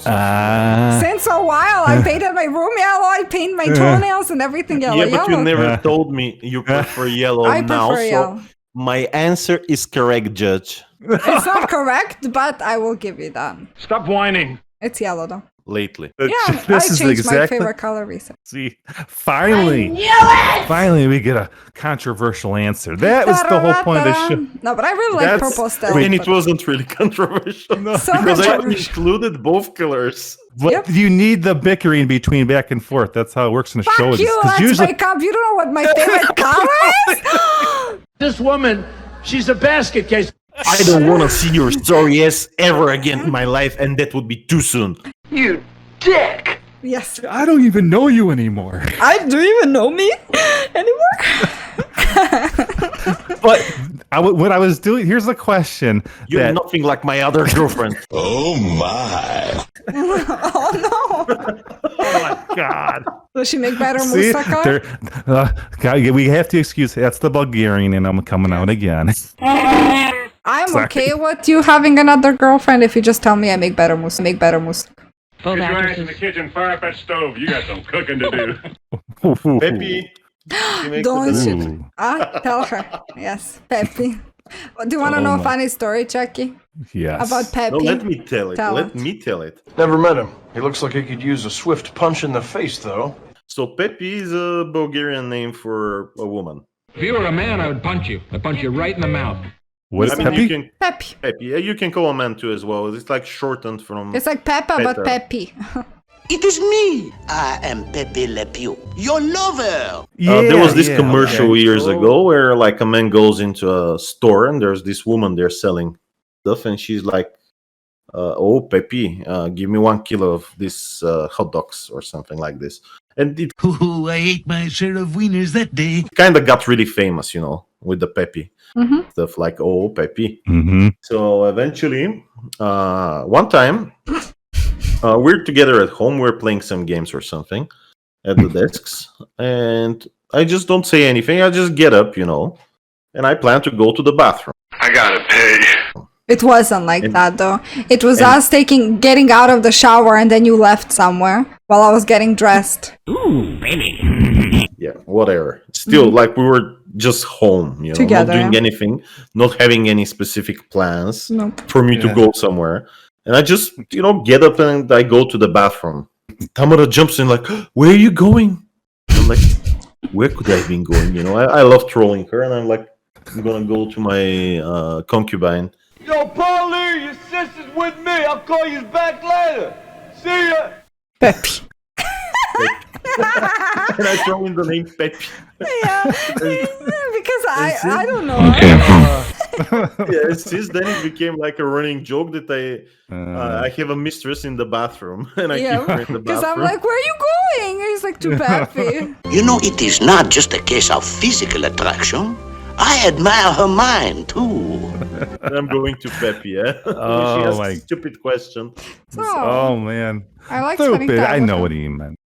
since a while, I painted my room yellow. I paint my toenails and everything yellow. Yeah, but you never told me you prefer yellow I now. prefer yellow. So my answer is correct, Judge. It's not correct, but I will give you that. Stop whining. It's yellow, though. Lately. Yeah, I changed my favorite color recently. See, finally, we get a controversial answer. That was the whole point of the show. No, but I really like purple still. And it wasn't really controversial. No. So because I controversial. included both colors. But you need the bickering between back and forth. That's how it works in the show. Fuck you, let's usually... break up. You don't know what my favorite color is? This woman, she's a basket case. I don't want to see your sorry ass ever again in my life, and that would be too soon. You dick. Yes. I don't even know you anymore. Do you even know me anymore? But what I was doing, here's the question. You're nothing like my other girlfriend. Oh my. Oh no. Oh my God. Does she make better See, moussaka? we have to excuse. That's the Bulgarian, and I'm coming out again. I'm okay with you having another girlfriend if you just tell me I make better moussaka. Get your ass in the kitchen, fire up that stove. You got some cooking to do. Peppy. Don't you? Tell her. Yes, Peppy. Do you want to know a funny story, Chucky? Yes. About Peppy? No, let me tell it. Let me tell it. Never met him. He looks like he could use a swift punch in the face, though. So Peppy is a Bulgarian name for a woman. If you were a man, I would punch you. I'd punch you right in the mouth. What is Peppy? Peppy. Peppy. Yeah, you can call a man too as well. It's like shortened from. It's like Peppa, but Peppy. It is me. I am Pepe Le Pew, your lover. There was this commercial years ago where like a man goes into a store and there's this woman there selling stuff, and she's like, "Oh, Pepe, give me 1 kilo of this hot dogs or something like this." And it I ate my share of wieners that day. kind of got really famous, you know, with the Pepe stuff like, "Oh, Pepe." So eventually, one time. We're together at home, we're playing some games or something at the desks, and I just don't say anything, I just get up, you know, and I plan to go to the bathroom. I gotta pay. It wasn't like that though. It was us getting out of the shower and then you left somewhere while I was getting dressed. Ooh, baby. Yeah, whatever. Still, like we were just home, you know, Together, not doing anything, not having any specific plans Nope. for me to go somewhere. And I just, you know, get up and I go to the bathroom. Tamara jumps in like, "Where are you going?" I'm like, where could I have been going? You know, I love trolling her, and I'm like, I'm gonna go to my concubine. Yo, Paulie, your sister's with me. I'll call you back later. See ya. Peppy. And I throw in the name Peppy. Yeah, because I don't know. Yeah, since then it became like a running joke that I have a mistress in the bathroom, and I keep her in the bathroom. Because I'm like, "Where are you going?" And he's like, "To Peppy." You know, it is not just a case of physical attraction. I admire her mind, too. And I'm going to Peppy, yeah? Oh, she has my. a stupid question. Oh, man. I like spending Stupid. time I with know him. what he meant.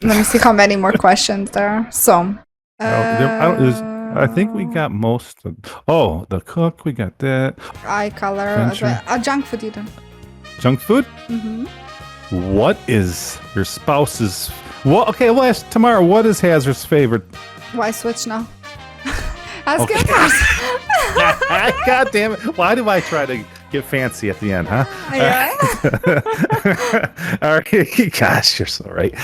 Let me see how many more questions there are. So, I think we got most of... Oh, the cook, we got that. eye color, Adventure. junk food eaten. Junk food? What is your spouse's... Well, okay, well, ask Tamara, what is Hazard's favorite? Why switch now? Ask him first. God damn it. Why do I try to get fancy at the end, huh? All right. Gosh, you're so right.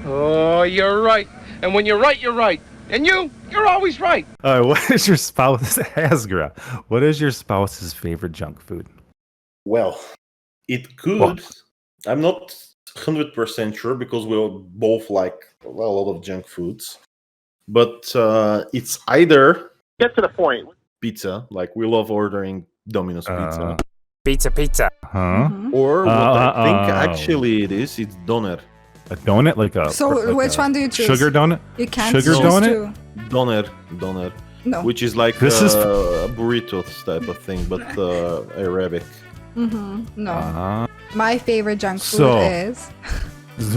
Oh, you're right. And when you're right, you're right. And you're always right. All right, what is your spouse, Hazgra? What is your spouse's favorite junk food? Well, it could. I'm not 100% sure because we both like a lot of junk foods. But it's either... Get to the point. Pizza. Like, we love ordering Domino's pizza. Pizza. Huh? Or what I think actually it's doner. A donut? Like which one do you choose? Sugar donut? You can't sugar choose donut? Doner. No. Which is like a burrito type of thing, but Arabic. No. My favorite junk food is...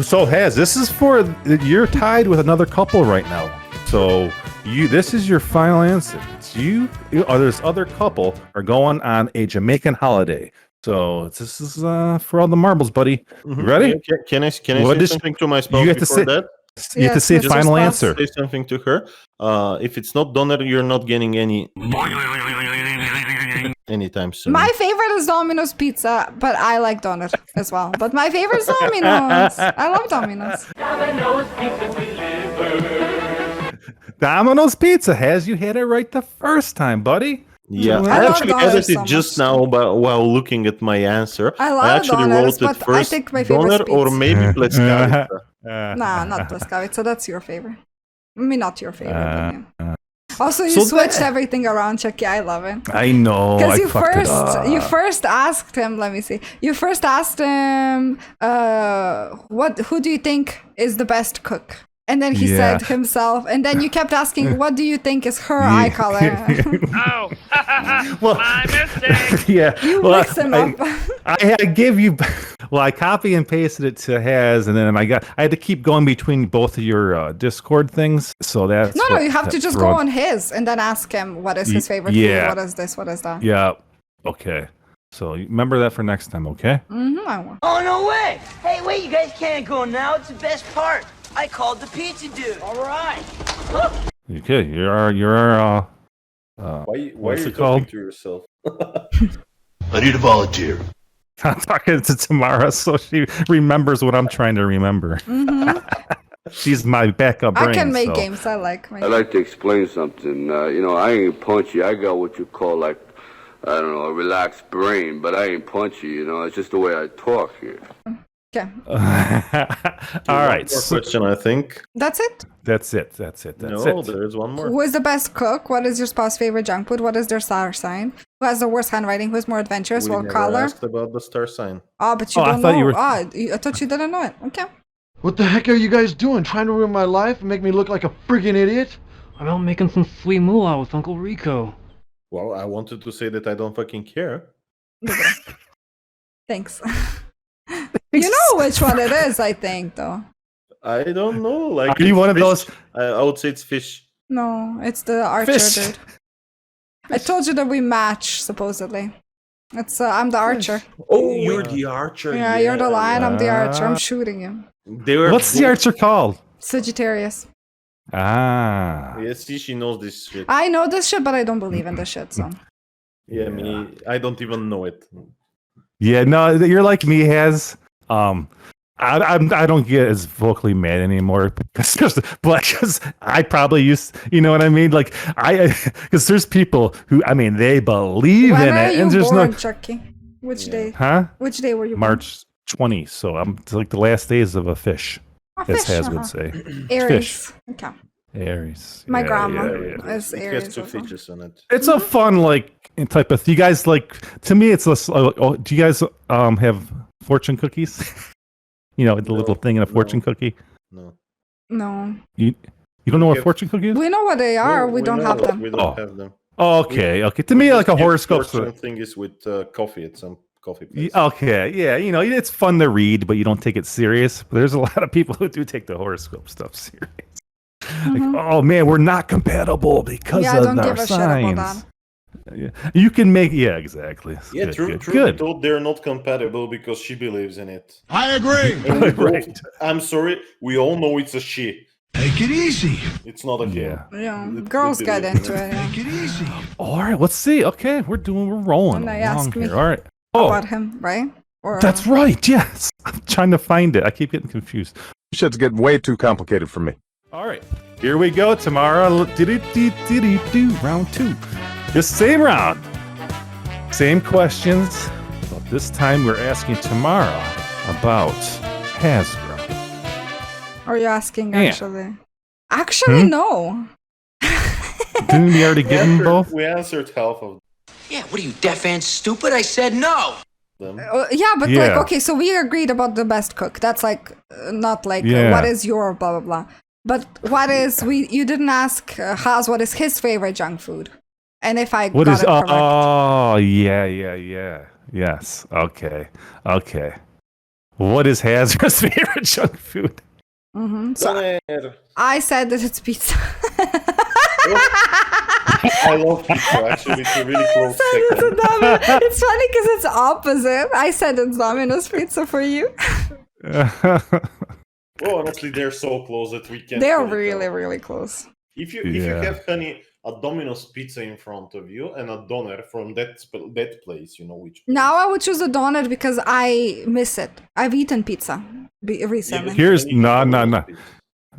So this is for... You're tied with another couple right now. So this is your final answer. It's this other couple are going on a Jamaican holiday. So this is for all the marbles, buddy. You ready? Can I say something to my spouse before that? You have to say final answer. Say something to her. If it's not doner, you're not getting any anytime soon. My favorite is Domino's pizza, but I like doner as well. But my favorite is Domino's. I love Domino's. Domino's Pizza has you hit it right the first time, buddy. Yeah, I actually edited just now while looking at my answer. I actually wrote it first. I think my favorite doner or maybe pleskavica. Nah, not pleskavica. That's your favorite. I mean, not your favorite. Also, you switched everything around, Chucky. I love it. I know. Because you first asked him. Let me see. You first asked him, who do you think is the best cook? And then he said himself. And then you kept asking, what do you think is her eye color? Oh, my mistake. You mixed him up. I gave you. Well, I copy and pasted it to Haz, and then I had to keep going between both of your Discord things. So that's no. You have to just go on his and then ask him what is his favorite food. What is this? What is that? Yeah. Okay. So remember that for next time. Okay. I will. Oh, no way. Hey, wait, you guys can't go now. It's the best part. I called the pizza dude. All right. Okay, you're why are you talking to yourself? I need a volunteer. I'm talking to Tamara, so she remembers what I'm trying to remember. She's my backup brain. I can make games. I like. I'd like to explain something. I ain't punchy. I got what you call a relaxed brain, but I ain't punchy. It's just the way I talk here. Okay. All right. Question, I think. That's it? That's it. No, there's one more. Who is the best cook? What is your spouse's favorite junk food? What is their star sign? Who has the worst handwriting? Who's more adventurous? What color? Asked about the star sign. Oh, but you don't know. I thought you didn't know it. Okay. What the heck are you guys doing? Trying to ruin my life and make me look like a friggin' idiot? I'm out making some sweet moolah with Uncle Rico. Well, I wanted to say that I don't fucking care. Thanks. You know which one it is, I think, though. I don't know. Like, are you one of those? I would say it's fish. No, it's the archer dude. I told you that we match, supposedly. It's I'm the archer. Oh, you're the archer. Yeah, you're the lion. I'm the archer. I'm shooting you. What's the archer called? Sagittarius. Yeah, see, she knows this shit. I know this shit, but I don't believe in this shit. So. Yeah, I don't even know it. Yeah, no, you're like me, Haz. I don't get as vocally mad anymore because I probably used, you know what I mean? Like because there's people who, I mean, they believe in it, and there's born, Chucky? Which day? Huh? Which day were you born? March 20. So it's like the last days of a fish, as Haz would say. Aries. Fish. Okay. Aries. My grandma is Aries. It has two fishes on it. It's a fun type of. You guys to me, it's less. Do you guys have fortune cookies? You know, the little thing in a fortune cookie. No. You don't know what fortune cookie is? We know what they are. We don't have them. We don't have them. Oh, okay. To me, like a horoscope. The thing is with coffee at some coffee place. Okay, yeah. You know, it's fun to read, but you don't take it serious. But there's a lot of people who do take the horoscope stuff serious. Like, oh man, we're not compatible because of don't our give a signs. shit about that. Yeah. You can make exactly. Yeah, good, true. Told they're not compatible because she believes in it. I agree. Right. I'm sorry, we all know it's a she. Take it easy. It's not a game. Yeah, girls get into it. Yeah. Take it easy. All right, let's see. Okay, we're rolling And they along asked me here. All right. Oh, about him, right? Or that's right. Yes. I'm trying to find it. I keep getting confused. Shit's getting way too complicated for me. All right. Here we go, Tamara. Round 2. This same round. Same questions. But this time we're asking Tamara about Hazgra. are you asking actually? Actually, no. Didn't we already give them both? We answered half of Yeah, what are you, deaf and stupid? I said no. them. Yeah, but like, okay, so we agreed about the best cook. That's like, not like, what is your blah, blah, blah. But what is, you didn't ask Haz what is his favorite junk food. And if I got it correct. Oh, yeah. Yes. Okay. What is Hazra's favorite junk food? So I said that it's pizza. I love pizza, actually. It's a really close second. It's funny because it's opposite. I said it's Domino's pizza for you. Well, honestly, they're so close that we can't. They're really, really close. If you have, honey, a Domino's pizza in front of you and a doner from that place, you know which. Now I would choose a donut because I miss it. I've eaten pizza recently. Here's no.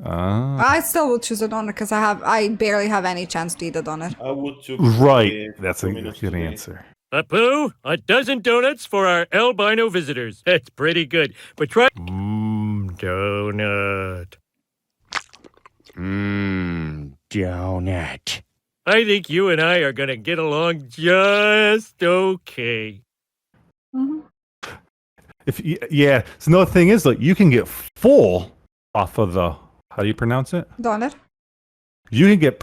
I still would choose a donut because I barely have any chance to eat a donut. I would too. Right, that's a good answer. Apu, a dozen donuts for our albino visitors. That's pretty good. But try donut. Donut. I think you and I are gonna get along just okay. So no thing is, like, you can get full off of the, how do you pronounce it? Donut. You can get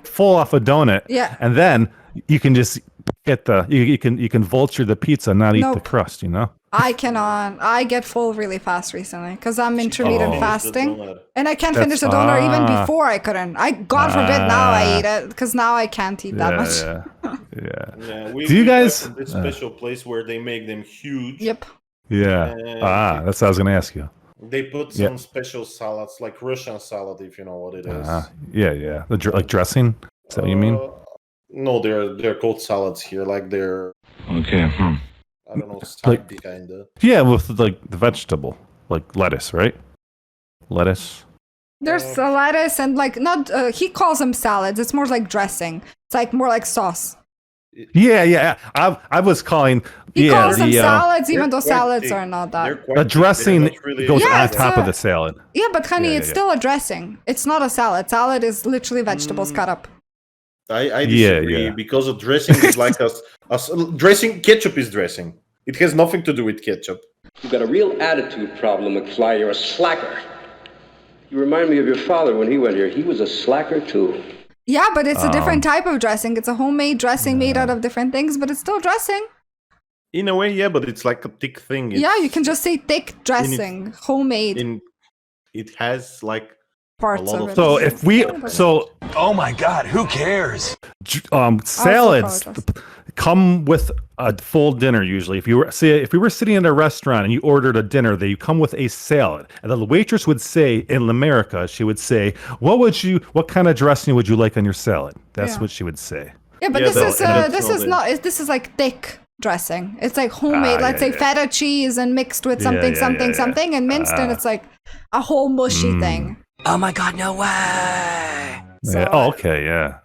full off a donut. Yeah. And then you can just get you can vulture the pizza and not eat the crust, you know? I cannot. I get full really fast recently because I'm intermittent fasting. And I can't finish the donut even before I couldn't. God forbid now I eat it because now I can't eat that much. Yeah, do you guys have this special place where they make them huge? Yep. Yeah. That's what I was going to ask you. They put some special salads, like Russian salad, if you know what it is. Yeah. Like dressing? Is that what you mean? No, they're called salads here. Like they're okay. I don't know, salty kind of. Yeah, with like the vegetable, like lettuce, right? Lettuce. There's lettuce and like not. He calls them salads. It's more like dressing. It's like more like sauce. Yeah. I was calling. He calls them salads, even though salads are not that. A dressing goes on top of the salad. Yeah, but honey, it's still a dressing. It's not a salad. Salad is literally vegetables cut up. I disagree because a dressing is like a dressing. Ketchup is dressing. It has nothing to do with ketchup. You've got a real attitude problem, McFly. You're a slacker. You remind me of your father when he went here. He was a slacker too. Yeah, but it's a different type of dressing. It's a homemade dressing made out of different things, but it's still dressing. In a way, yeah, but it's like a thick thing. Yeah, you can just say thick dressing, homemade. It has like parts of it. So if we, oh my God, who cares? Salads come with a full dinner usually. If we were sitting at a restaurant and you ordered a dinner, they come with a salad, and the waitress would say in America, she would say, "What kind of dressing would you like on your salad?" That's what she would say. Yeah, but this is like thick dressing. It's like homemade. Let's say feta cheese and mixed with something, and minced, and it's like a whole mushy thing. Oh my God, no way! So, okay, yeah.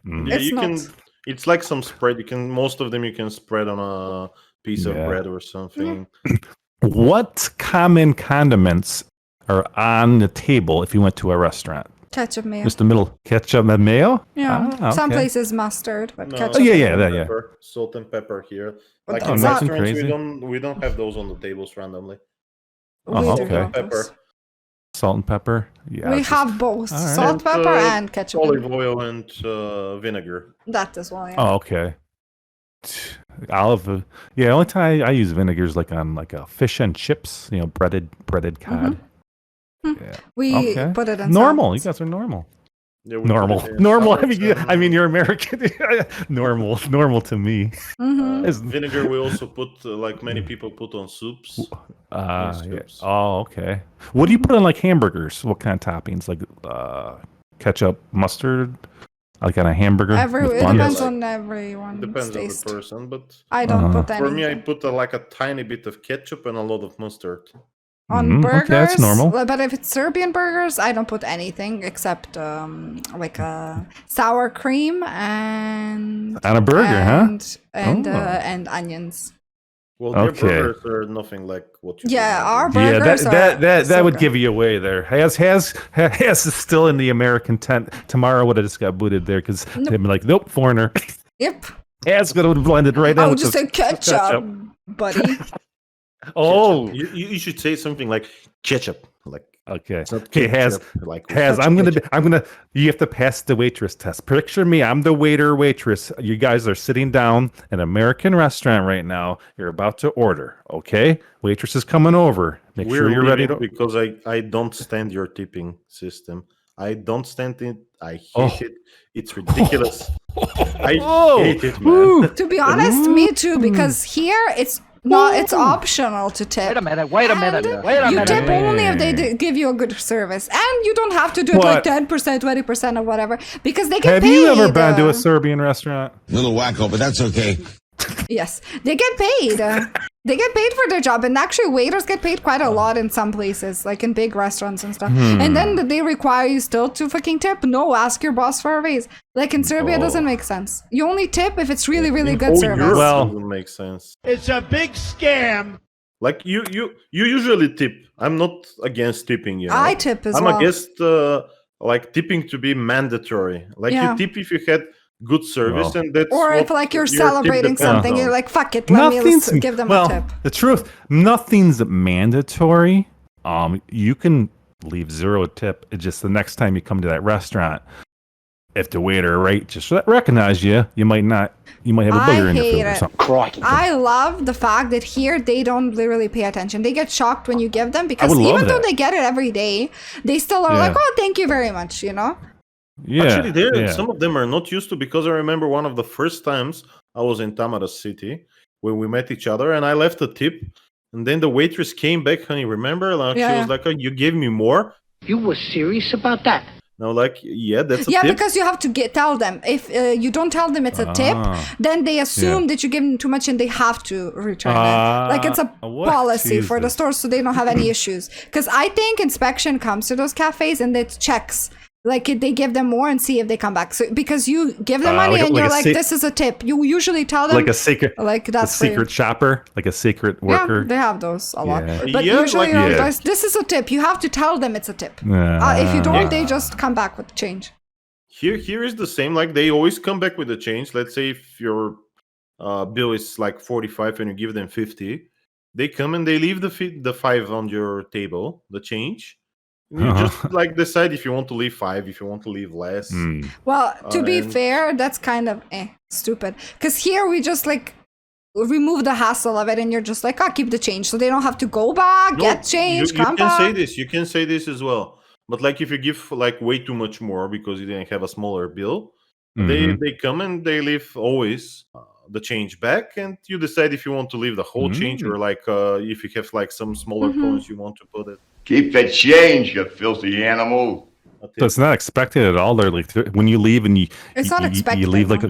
It's like some spread. Most of them you can spread on a piece of bread or something. What common condiments are on the table if you went to a restaurant? Ketchup, mayo. Just the middle. Ketchup and mayo? Yeah. Some places mustard, but ketchup. Yeah. Salt and pepper here. But like in restaurants, we don't have those on the tables randomly. Pepper. Salt and pepper. Yeah. We have both salt, pepper, and ketchup. Olive oil and vinegar. That as well. Yeah. Oh, okay. Olive. Yeah. Only time I use vinegar is like on like a fish and chips. Breaded cod. Yeah. We put it in normal. salads. You guys are normal. Normal. I mean, you're American. normal to me. Vinegar we also put, like many people put on soups. Oh, okay. What do you put on like hamburgers? What kind of toppings? Like ketchup, mustard? Like on a hamburger? It depends on everyone's Depends taste. on the person, but I don't put anything. for me, I put like a tiny bit of ketchup and a lot of mustard. On burgers, okay, that's normal. But if it's Serbian burgers, I don't put anything except like sour cream and on a burger, and onions. Well, their burgers are nothing like what you. Yeah, our burgers that would give you away there. Has is still in the American tent. Tamara would have just got booted there because they'd be like, nope, foreigner. Yep. Has would have blended right in. I would just say ketchup, buddy. Oh, you should say something like ketchup. Like okay, Has I'm gonna. You have to pass the waitress test. Picture me. I'm the waiter or waitress. You guys are sitting down in an American restaurant right now. You're about to order. Okay, waitress is coming over. Make sure you're ready to. Because I don't stand your tipping system. I don't stand it. I hate it. It's ridiculous. I hate it, man. To be honest, me too. Because here it's. No, it's optional to tip. Wait a minute. You tip only if they give you a good service. And you don't have to do it like 10%, 20% or whatever. Because they get paid. Have you ever been to a Serbian restaurant? Little wacko, but that's okay. Yes. They get paid. They get paid for their job. And actually, waiters get paid quite a lot in some places, like in big restaurants and stuff. And then they require you still to fucking tip. No, ask your boss for a raise. Like in Serbia, it doesn't make sense. You only tip if it's really, really good service. Well, doesn't make sense. It's a big scam. Like you usually tip. I'm not against tipping. You know? I tip as well. I'm against like tipping to be mandatory. Like you tip if you had good service, and that's or if like you're celebrating something, you're like, fuck it, let me give them a tip. The truth, nothing's mandatory. You can leave 0 tip. It's just the next time you come to that restaurant, if the waiter just recognize you, you might have a booger in your food or something. Crikey. I love the fact that here they don't literally pay attention. They get shocked when you give them because even though they get it every day, they still are like, oh, thank you very much, you know? Yeah, actually, some of them are not used to, because I remember one of the first times I was in Tamara city when we met each other, and I left a tip, and then the waitress came back, honey, remember? Like she was like, oh, you gave me more? You were serious about that? No, like, that's a tip. Yeah, because you have to tell them. If you don't tell them it's a tip, then they assume that you give them too much and they have to return it. Like it's a policy for the store, so they don't have any issues. Because I think inspection comes to those cafes and it checks. Like they give them more and see if they come back. So because you give them money and you're like, this is a tip. You usually tell them like a secret, like that's a secret shopper, like a secret worker. Yeah, they have those a lot. But usually, this is a tip. You have to tell them it's a tip. If you don't, they just come back with the change. Here is the same. Like they always come back with the change. Let's say if your bill is like 45 and you give them 50, they come and they leave the 5 on your table, the change. You just like decide if you want to leave 5, if you want to leave less. Well, to be fair, that's kind of stupid. Because here we just like remove the hassle of it, and you're just like, keep the change, so they don't have to go back, get change, come back. You can say this as well. But like if you give like way too much more because you didn't have a smaller bill, they come and they leave always the change back, and you decide if you want to leave the whole change, or like if you have like some smaller coins you want to put it. Keep the change, you filthy animal. So it's not expected at all. They're like when you leave and it's not expected. You leave like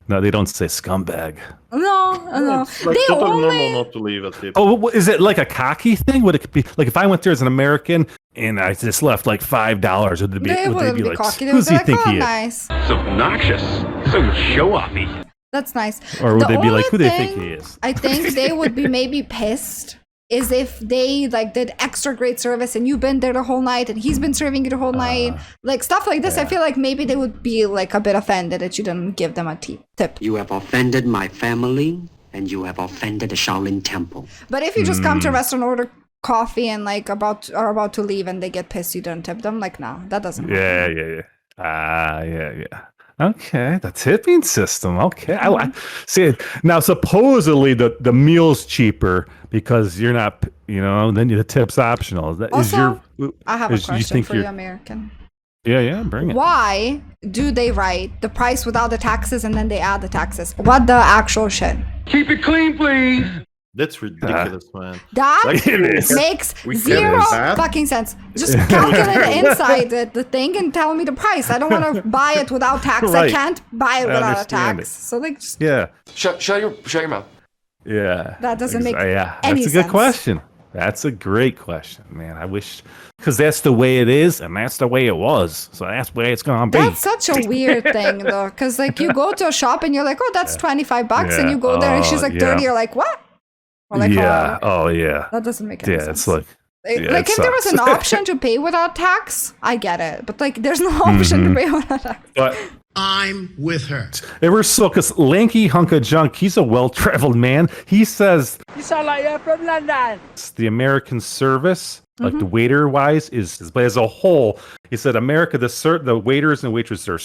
no, they don't say scumbag. No. It's like totally normal not to leave a tip. Oh, is it like a cocky thing? Would it be like if I went there as an American and I just left like $5? Would they be like, cocky. Who does he think he is? Nice. So obnoxious. So show-offy. That's nice. Or would they be like, who do they think he is? I think they would be maybe pissed is if they like did extra great service and you've been there the whole night and he's been serving you the whole night, like stuff like this. I feel like maybe they would be like a bit offended that you didn't give them a tip. You have offended my family and you have offended the Shaolin Temple. But if you just come to a restaurant, order coffee and like about to leave and they get pissed you don't tip them, like no, that doesn't work. Yeah. Okay, the tipping system. Okay, I see. Now, supposedly the meal's cheaper because you're not, then the tip's optional. Also, I have a question for you, American. Yeah, bring it. Why do they write the price without the taxes and then they add the taxes? What the actual shit? Keep it clean, please. That's ridiculous, man. That Like, makes we zero can't do that. fucking sense. Just calculate inside the thing and tell me the price. I don't want to buy it without tax. Right. I can't buy it I without a understand tax. it. So like, just, Yeah. Shut your mouth. Yeah. That doesn't make yeah, any that's a good sense. question. That's a great question, man. I wish, because that's the way it is, and that's the way it was. So that's the way it's gonna be. that's such a weird thing though, because like you go to a shop and you're like, oh, that's $25, and you go there and she's like 30. You're like, what? Or like, yeah. Oh, yeah. that doesn't make any Yeah, sense. it's like. Yeah, Like it if there was sucks. an option to pay without tax, I get it. But like, there's no option to pay without tax. But I'm with her. ever so, because Lanky Hunk of Junk, he's a well-traveled man. He says You sound like you're from London. the American service, like the waiter-wise, is but as a whole, he said America, the waiters and waitresses are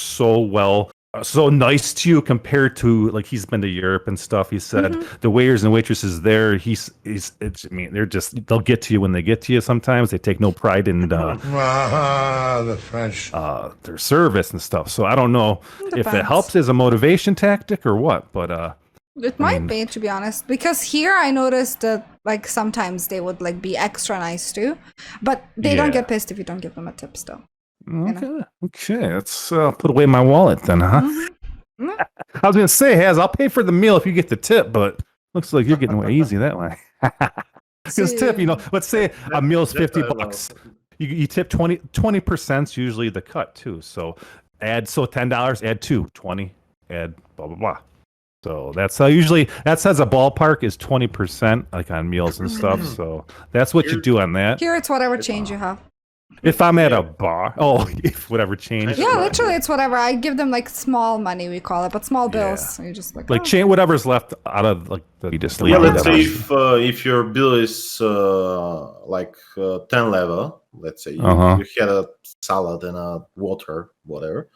so nice to you compared to like he's been to Europe and stuff. He said the waiters and waitresses there, they'll get to you when they get to you. Sometimes they take no pride in The French. their service and stuff. So I don't know if it Depends. helps as a motivation tactic or what, but It might be, to be honest, because here I noticed that like sometimes they would like be extra nice too, but they don't Yeah. get pissed if you don't give them a tip still. okay, let's put away my wallet then, huh? I was gonna say, I'll pay for the meal if you get the tip, but looks like you're getting away easy that way. Because tip, let's say a meal's $50. You tip 20% usually the cut too. So $10, add 20, add blah blah blah. So that's how that's as a ballpark is 20% like on meals and stuff. So that's what you do on that. Here it's whatever change you have. If I'm at a bar, if whatever change. Yeah, literally it's whatever. I give them like small money, we call it, but small bills. So you just like change whatever's left out of like you just leave. Yeah, let's it say if your bill is 10 level, let's say you had a salad and a water, whatever,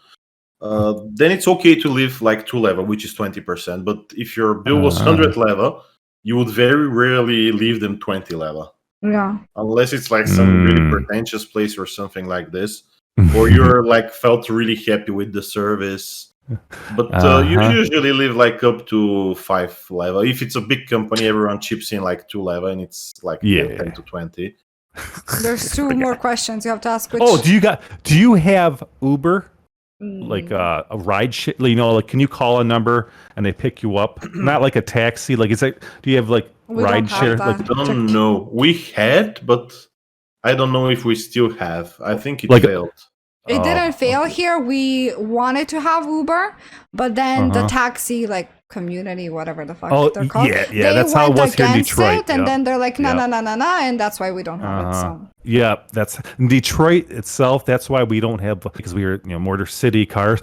then it's okay to leave like 2 level, which is 20%. But if your bill was 100 level, you would very rarely leave them 20 level. Yeah. Unless it's like some really pretentious place or something like this, or you're like felt really happy with the service. But you usually live like up to 5 level. If it's a big company, everyone chips in like 2 level, and it's like 10 to 20. There's 2 more questions you have to ask. Which... do you have Uber? Like a ride shit, like can you call a number and they pick you up? Not like a taxi. Like do you have like ride share? Like I don't know. We had, but I don't know if we still have. I think it failed. It didn't fail here. We wanted to have Uber, but then the taxi community, whatever the fuck they're called. Yeah, that's how it was here in Detroit. And then they're like, no, and that's why we don't have it. So. Yeah, that's in Detroit itself. That's why we don't have, because we are motor city cars.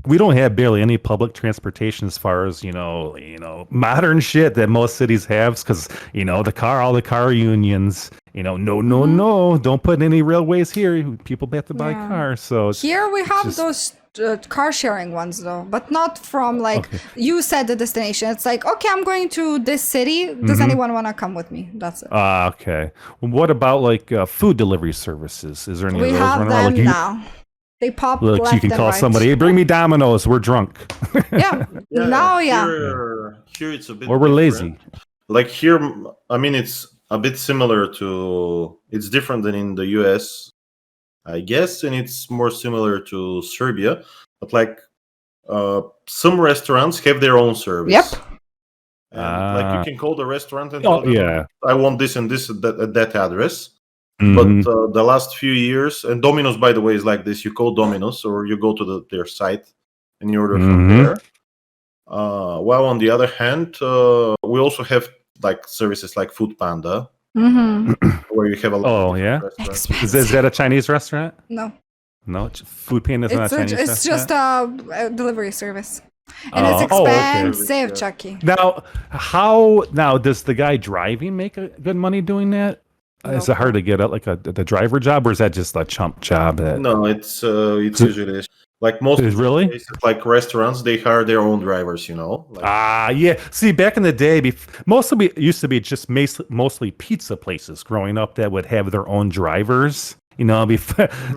We don't have barely any public transportation as far as modern shit that most cities have. Because all the car unions. No, don't put any railways here. People have to buy cars. So here we have those car sharing ones though, but not from you said the destination. It's like, okay, I'm going to this city. Does anyone want to come with me? That's it. Okay. Well, what about food delivery services? Is there any of those? We have running them now. They pop. Look, you can call somebody. Hey, bring me Domino's. We're drunk. Yeah. Now, Here it's a bit. Or we're lazy. Like here, I mean, it's a bit similar to. It's different than in the US, I guess, and it's more similar to Serbia. But some restaurants have their own service. Yep. And you can call the restaurant and tell them, I want this and this at that address. But the last few years, and Domino's, by the way, is like this. You call Domino's or you go to their site and you order from there. While on the other hand, we also have services like Food Panda. Where you have a lot of restaurants. Is that a Chinese restaurant? No, Food Panda is not a Chinese restaurant. It's just a delivery service, and it's expensive, Chucky. Now does the guy driving make good money doing that? Is it hard to get the driver job, or is that just a chump job? No, it's usually most really places, restaurants, they hire their own drivers. Yeah. See, back in the day, used to be just mostly pizza places growing up that would have their own drivers. You know,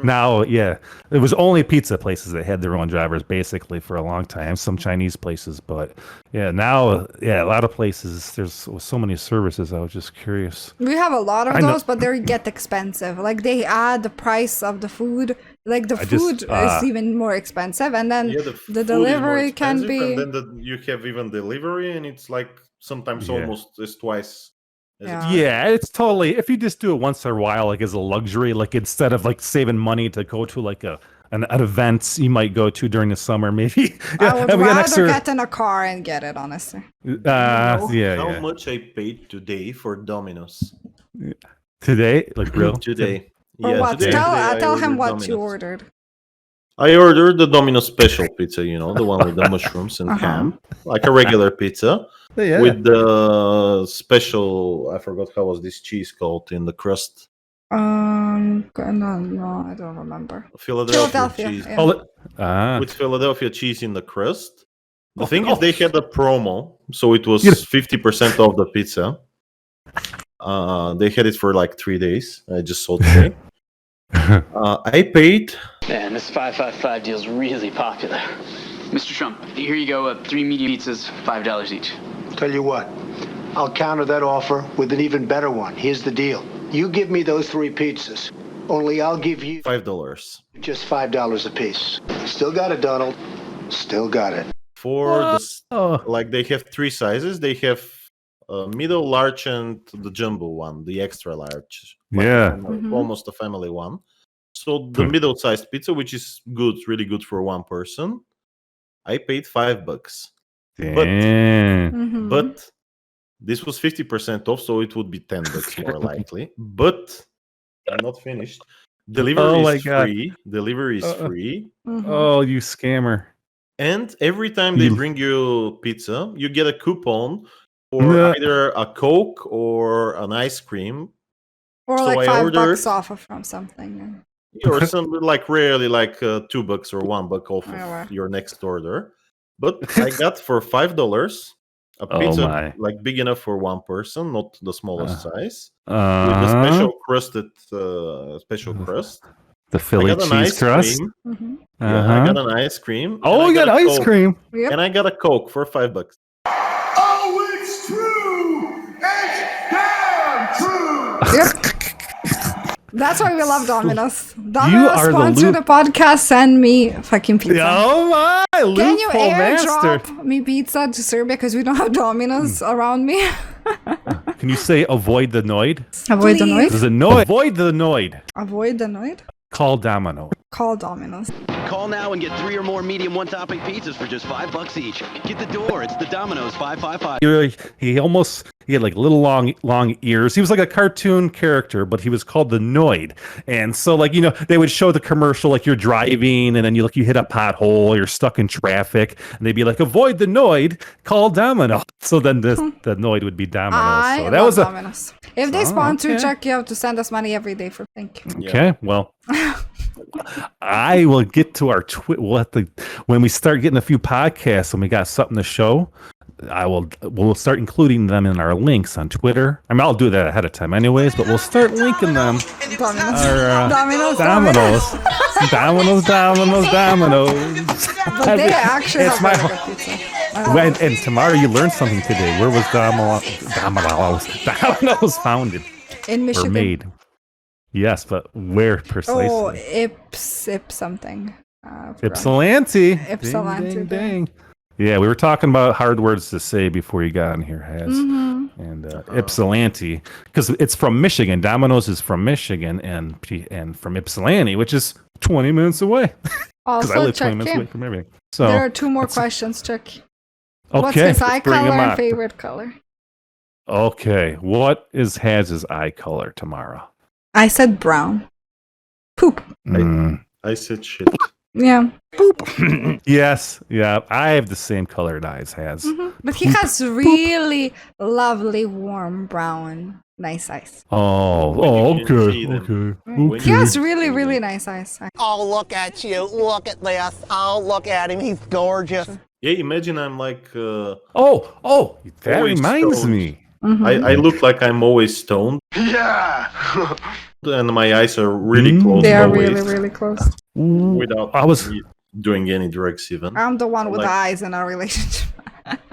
now, yeah, it was only pizza places that had their own drivers basically for a long time. Some Chinese places, but yeah, now, yeah, a lot of places. There's so many services. I was just curious. We have a lot of those, but they get expensive. Like they add the price of the food. Like the food is even more expensive, and then the delivery can be. And then you have even delivery, and it's like sometimes almost as twice. Yeah, it's totally. If you just do it once in a while, like as a luxury, like instead of like saving money to go to like an event you might go to during the summer, maybe. I would rather get in a car and get it, honestly. How much I paid today for Domino's? Today, like real today. Or what? Today, tell him what Domino's. you ordered. I ordered the Domino's special pizza, you know, the one with the mushrooms and ham, like a regular pizza, with the special. I forgot how was this cheese called in the crust. No, I don't remember. Philadelphia cheese. Yeah. With Philadelphia cheese in the crust. The thing is, they had a promo, so it was 50% off the pizza. They had it for like 3 days. I just saw today. I paid. Man, this 555 deal is really popular. Mr. Trump, here you go. 3 medium pizzas, $5 each. Tell you what, I'll counter that offer with an even better one. Here's the deal. You give me those 3 pizzas, only I'll give you $5. Just $5 a piece. Still got it, Donald. Still got it. For like they have 3 sizes. They have middle, large, and the jumbo one, the extra large. Almost a family one. So the middle-sized pizza, which is good, really good for one person, I paid $5. But this was 50% off, so it would be $10 more likely. But I'm not finished. Delivery is free. Delivery is free. Oh, you scammer! And every time they bring you pizza, you get a coupon for either a Coke or an ice cream. Or like $5 off from something. Or something like rarely like $2 or $1 off of your next order. But I got for $5 a pizza like big enough for one person, not the smallest size, with a special crusted special crust. The Philly cheese crust. I got an ice cream. Oh, you got ice cream. And I got a Coke for $5. Oh, it's true! It's damn true! Yep. That's why we love Domino's. Domino's sponsor the podcast. Send me fucking pizza. Oh my! Can you airdrop me pizza to Serbia because we don't have Domino's around me? Can you say avoid the Noid? Avoid the Noid? There's a Noid. Avoid the Noid. Avoid the Noid? Call Domino. Call Domino's. Call now and get 3 or more medium one-topping pizzas for just $5 each. Get the door. It's the Domino's 555. He had like little long ears. He was like a cartoon character, but he was called the Noid. And so like, you know, they would show the commercial like you're driving and then you hit a pothole, you're stuck in traffic, and they'd be like, avoid the Noid, call Domino. So then the Noid would be Domino. So that was Domino's. If they sponsor Chuck, you have to send us money every day for thank you. Okay, well, I will get to our when we start getting a few podcasts and we got something to show. We'll start including them in our links on Twitter. I mean, I'll do that ahead of time anyways, but we'll start linking them. Domino's. But they actually have really good pizza. And Tamara, you learned something today. Where was Domino's founded? In Michigan. Or made. Yes, but where precisely? Oh, something. Ypsilanti. Ypsilanti. Ding, ding, ding. Yeah, we were talking about hard words to say before you got on here, Haz. And Ypsilanti, because it's from Michigan. Domino's is from Michigan, and from Ypsilanti, which is 20 minutes away. Because I live 20 minutes away from everything. So there are 2 more questions, Chuck. Okay, what's his eye color and favorite color? Okay, what is Haz's eye color, Tamara? I said brown. Poop. I said shit. Yeah. Poop. Yes. Yeah. I have the same colored eyes, Haz. But he has really lovely, warm brown, nice eyes. Okay. He has really, really nice eyes. Oh, look at you. Look at this. Oh, look at him. He's gorgeous. Yeah, imagine I'm like... that reminds stoned. me. I look like I'm always stoned. Yeah! And my eyes are really close. They are always, really, really close. Without doing any drugs even. I'm the one with the eyes in our relationship.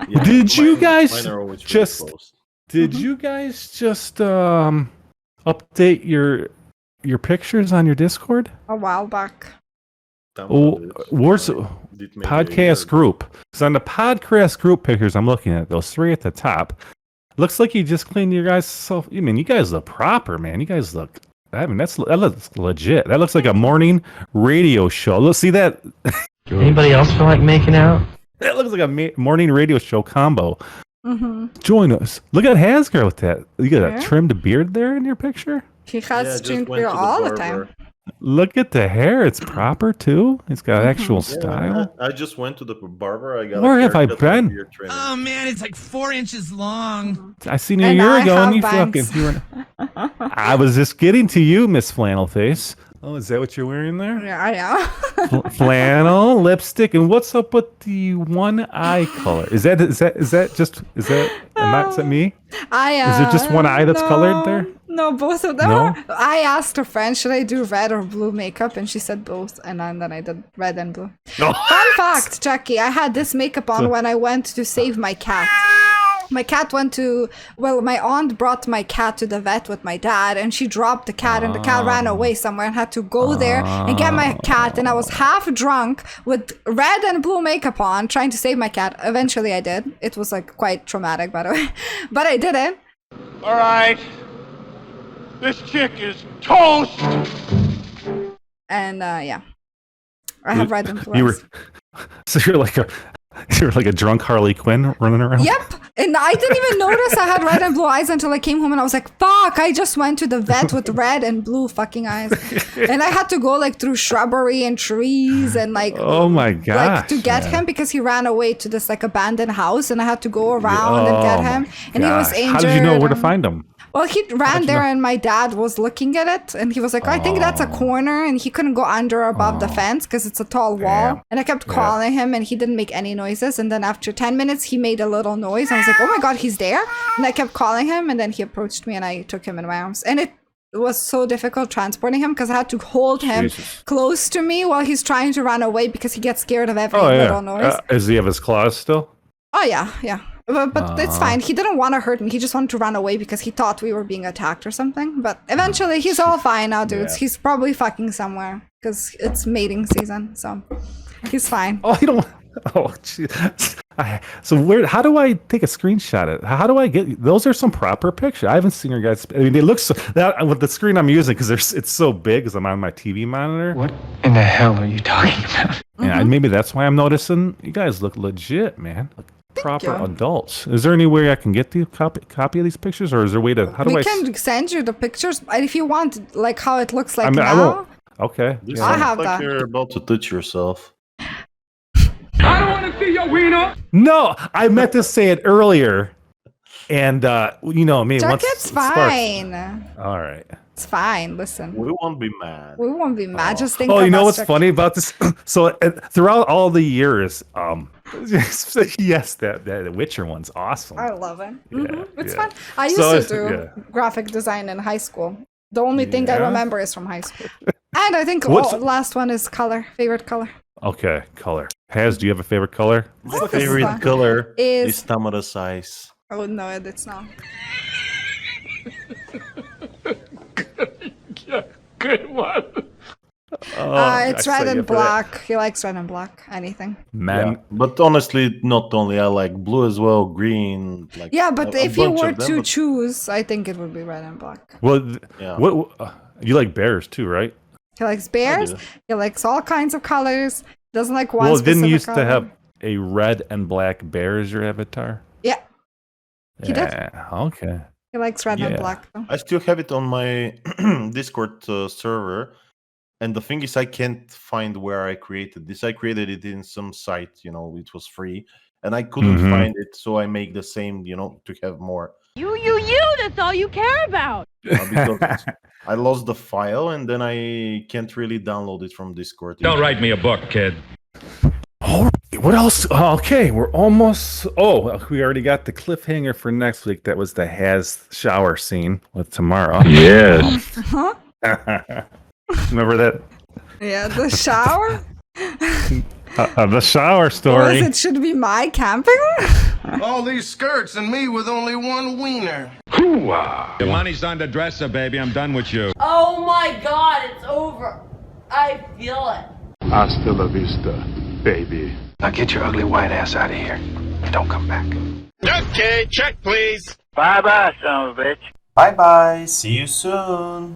Yeah, Did you guys mine are always really just close. did you guys just update your pictures on your Discord? A while back. Oh, where's podcast group? Because on the podcast group pictures I'm looking at, those three at the top, looks like you just cleaned your guys' self. I mean, you guys look proper, man. You guys look. I mean, that looks legit. That looks like a morning radio show. Let's see that. Anybody else feel like making out? That looks like a morning radio show combo. Mm-hmm. Join us. Look at Hazgra with that. You got Yeah. a trimmed beard there in your picture. He has trimmed beard all the time. Look at the hair. It's proper too. It's got actual style. I just went to the barber. I got. Where a have I haircut and been? beard trim. Oh man, it's like 4 inches long. I seen you a And year I ago, have and you bangs. fucking. I was just getting to you, Miss Flannelface. Oh, is that what you're wearing there? Yeah, I am. Flannel, lipstick, and what's up with the one eye color? Is that is that me? Is it just one eye that's colored there? No, both of them. No? I asked a friend, should I do red or blue makeup? And she said both. And then I did red and blue. Fun fact, Jackie, I had this makeup on when I went to save my cat. My cat went to, my aunt brought my cat to the vet with my dad, and she dropped the cat, and the cat ran away somewhere and had to go there and get my cat. And I was half drunk with red and blue makeup on, trying to save my cat. Eventually I did. It was like quite traumatic, by the way. But I did it. All right. This chick is toast. And yeah. I have red and blue. You were, so you're like a drunk Harley Quinn running around. Yep. And I didn't even notice I had red and blue eyes until I came home and I was like, fuck, I just went to the vet with red and blue fucking eyes. And I had to go like through shrubbery and trees and like, oh my god, like to get him because he ran away to this like abandoned house and I had to go around and get him. And he was injured. How did you know where to find him? Well, he ran there and my dad was looking at it and he was like, I think that's a corner, and he couldn't go under or above the fence because it's a tall wall. And I kept calling him and he didn't make any noises. And then after 10 minutes, he made a little noise. I was like, oh my God, he's there. And I kept calling him and then he approached me and I took him in my arms. And it was so difficult transporting him because I had to hold him close to me while he's trying to run away because he gets scared of every little noise. Does he have his claws still? Oh, yeah. But it's fine. He didn't want to hurt me. He just wanted to run away because he thought we were being attacked or something. But eventually, he's all fine now, dudes. He's probably fucking somewhere because it's mating season. So he's fine. Oh, you don't. Oh, jeez. So where? How do I take a screenshot of it? How do I get? Those are some proper pictures. I haven't seen your guys. I mean, it looks that with the screen I'm using because it's so big because I'm on my TV monitor. What in the hell are you talking about? Yeah, and maybe that's why I'm noticing you guys look legit, man. Like proper adults. Is there any way I can get the copy of these pictures, or is there a way to? How do we I? can send you the pictures if you want, like how it looks like I mean, now. I won't. Okay. This I have like that. you're about to touch yourself. I don't want to see your wiener. No, I meant to say it earlier, and you know me. Chuck, it's fine. All right. It's fine. Listen. We won't be mad. We won't be mad. Just think. Oh, you know what's Chuck. funny about this? So throughout all the years, yes, that Witcher one's awesome. I love it. It's yeah. fun. I used to do graphic design in high school. The only thing I remember is from high school. And I think last one is color. Favorite color. Okay, color. Haz, do you have a favorite color? My favorite color is Tamara's eyes. Oh no, it's not. Good one. It's red and black. He likes red and black. Anything. Man, yeah, but honestly, not only I like blue as well, green. Like yeah, but if you were to but... choose, I think it would be red and black. Well, what you like bears too, right? He likes bears. He likes all kinds of colors. Doesn't like one. Well, specific didn't you used color. to have a red and black bear as your avatar? Yeah. He did. Okay. He likes red and black though. I still have it on my Discord server, and the thing is, I can't find where I created this. I created it in some site, it was free, and I couldn't find it, so I make the same, to have more. You, that's all you care about. Because I lost the file, and then I can't really download it from Discord. Don't write me a book, kid. All right, what else? Okay, we're almost. Oh, we already got the cliffhanger for next week. That was the Haz shower scene with Tamara. Yes. Remember that? Yeah, the shower? The shower story. It should be my camping? All these skirts and me with only one wiener. Your money's on the dresser, baby. I'm done with you. Oh my god, it's over. I feel it. Hasta la vista, baby. Now get your ugly white ass out of here. Don't come back. Okay, check, please. Bye-bye, son of a bitch. Bye-bye. See you soon.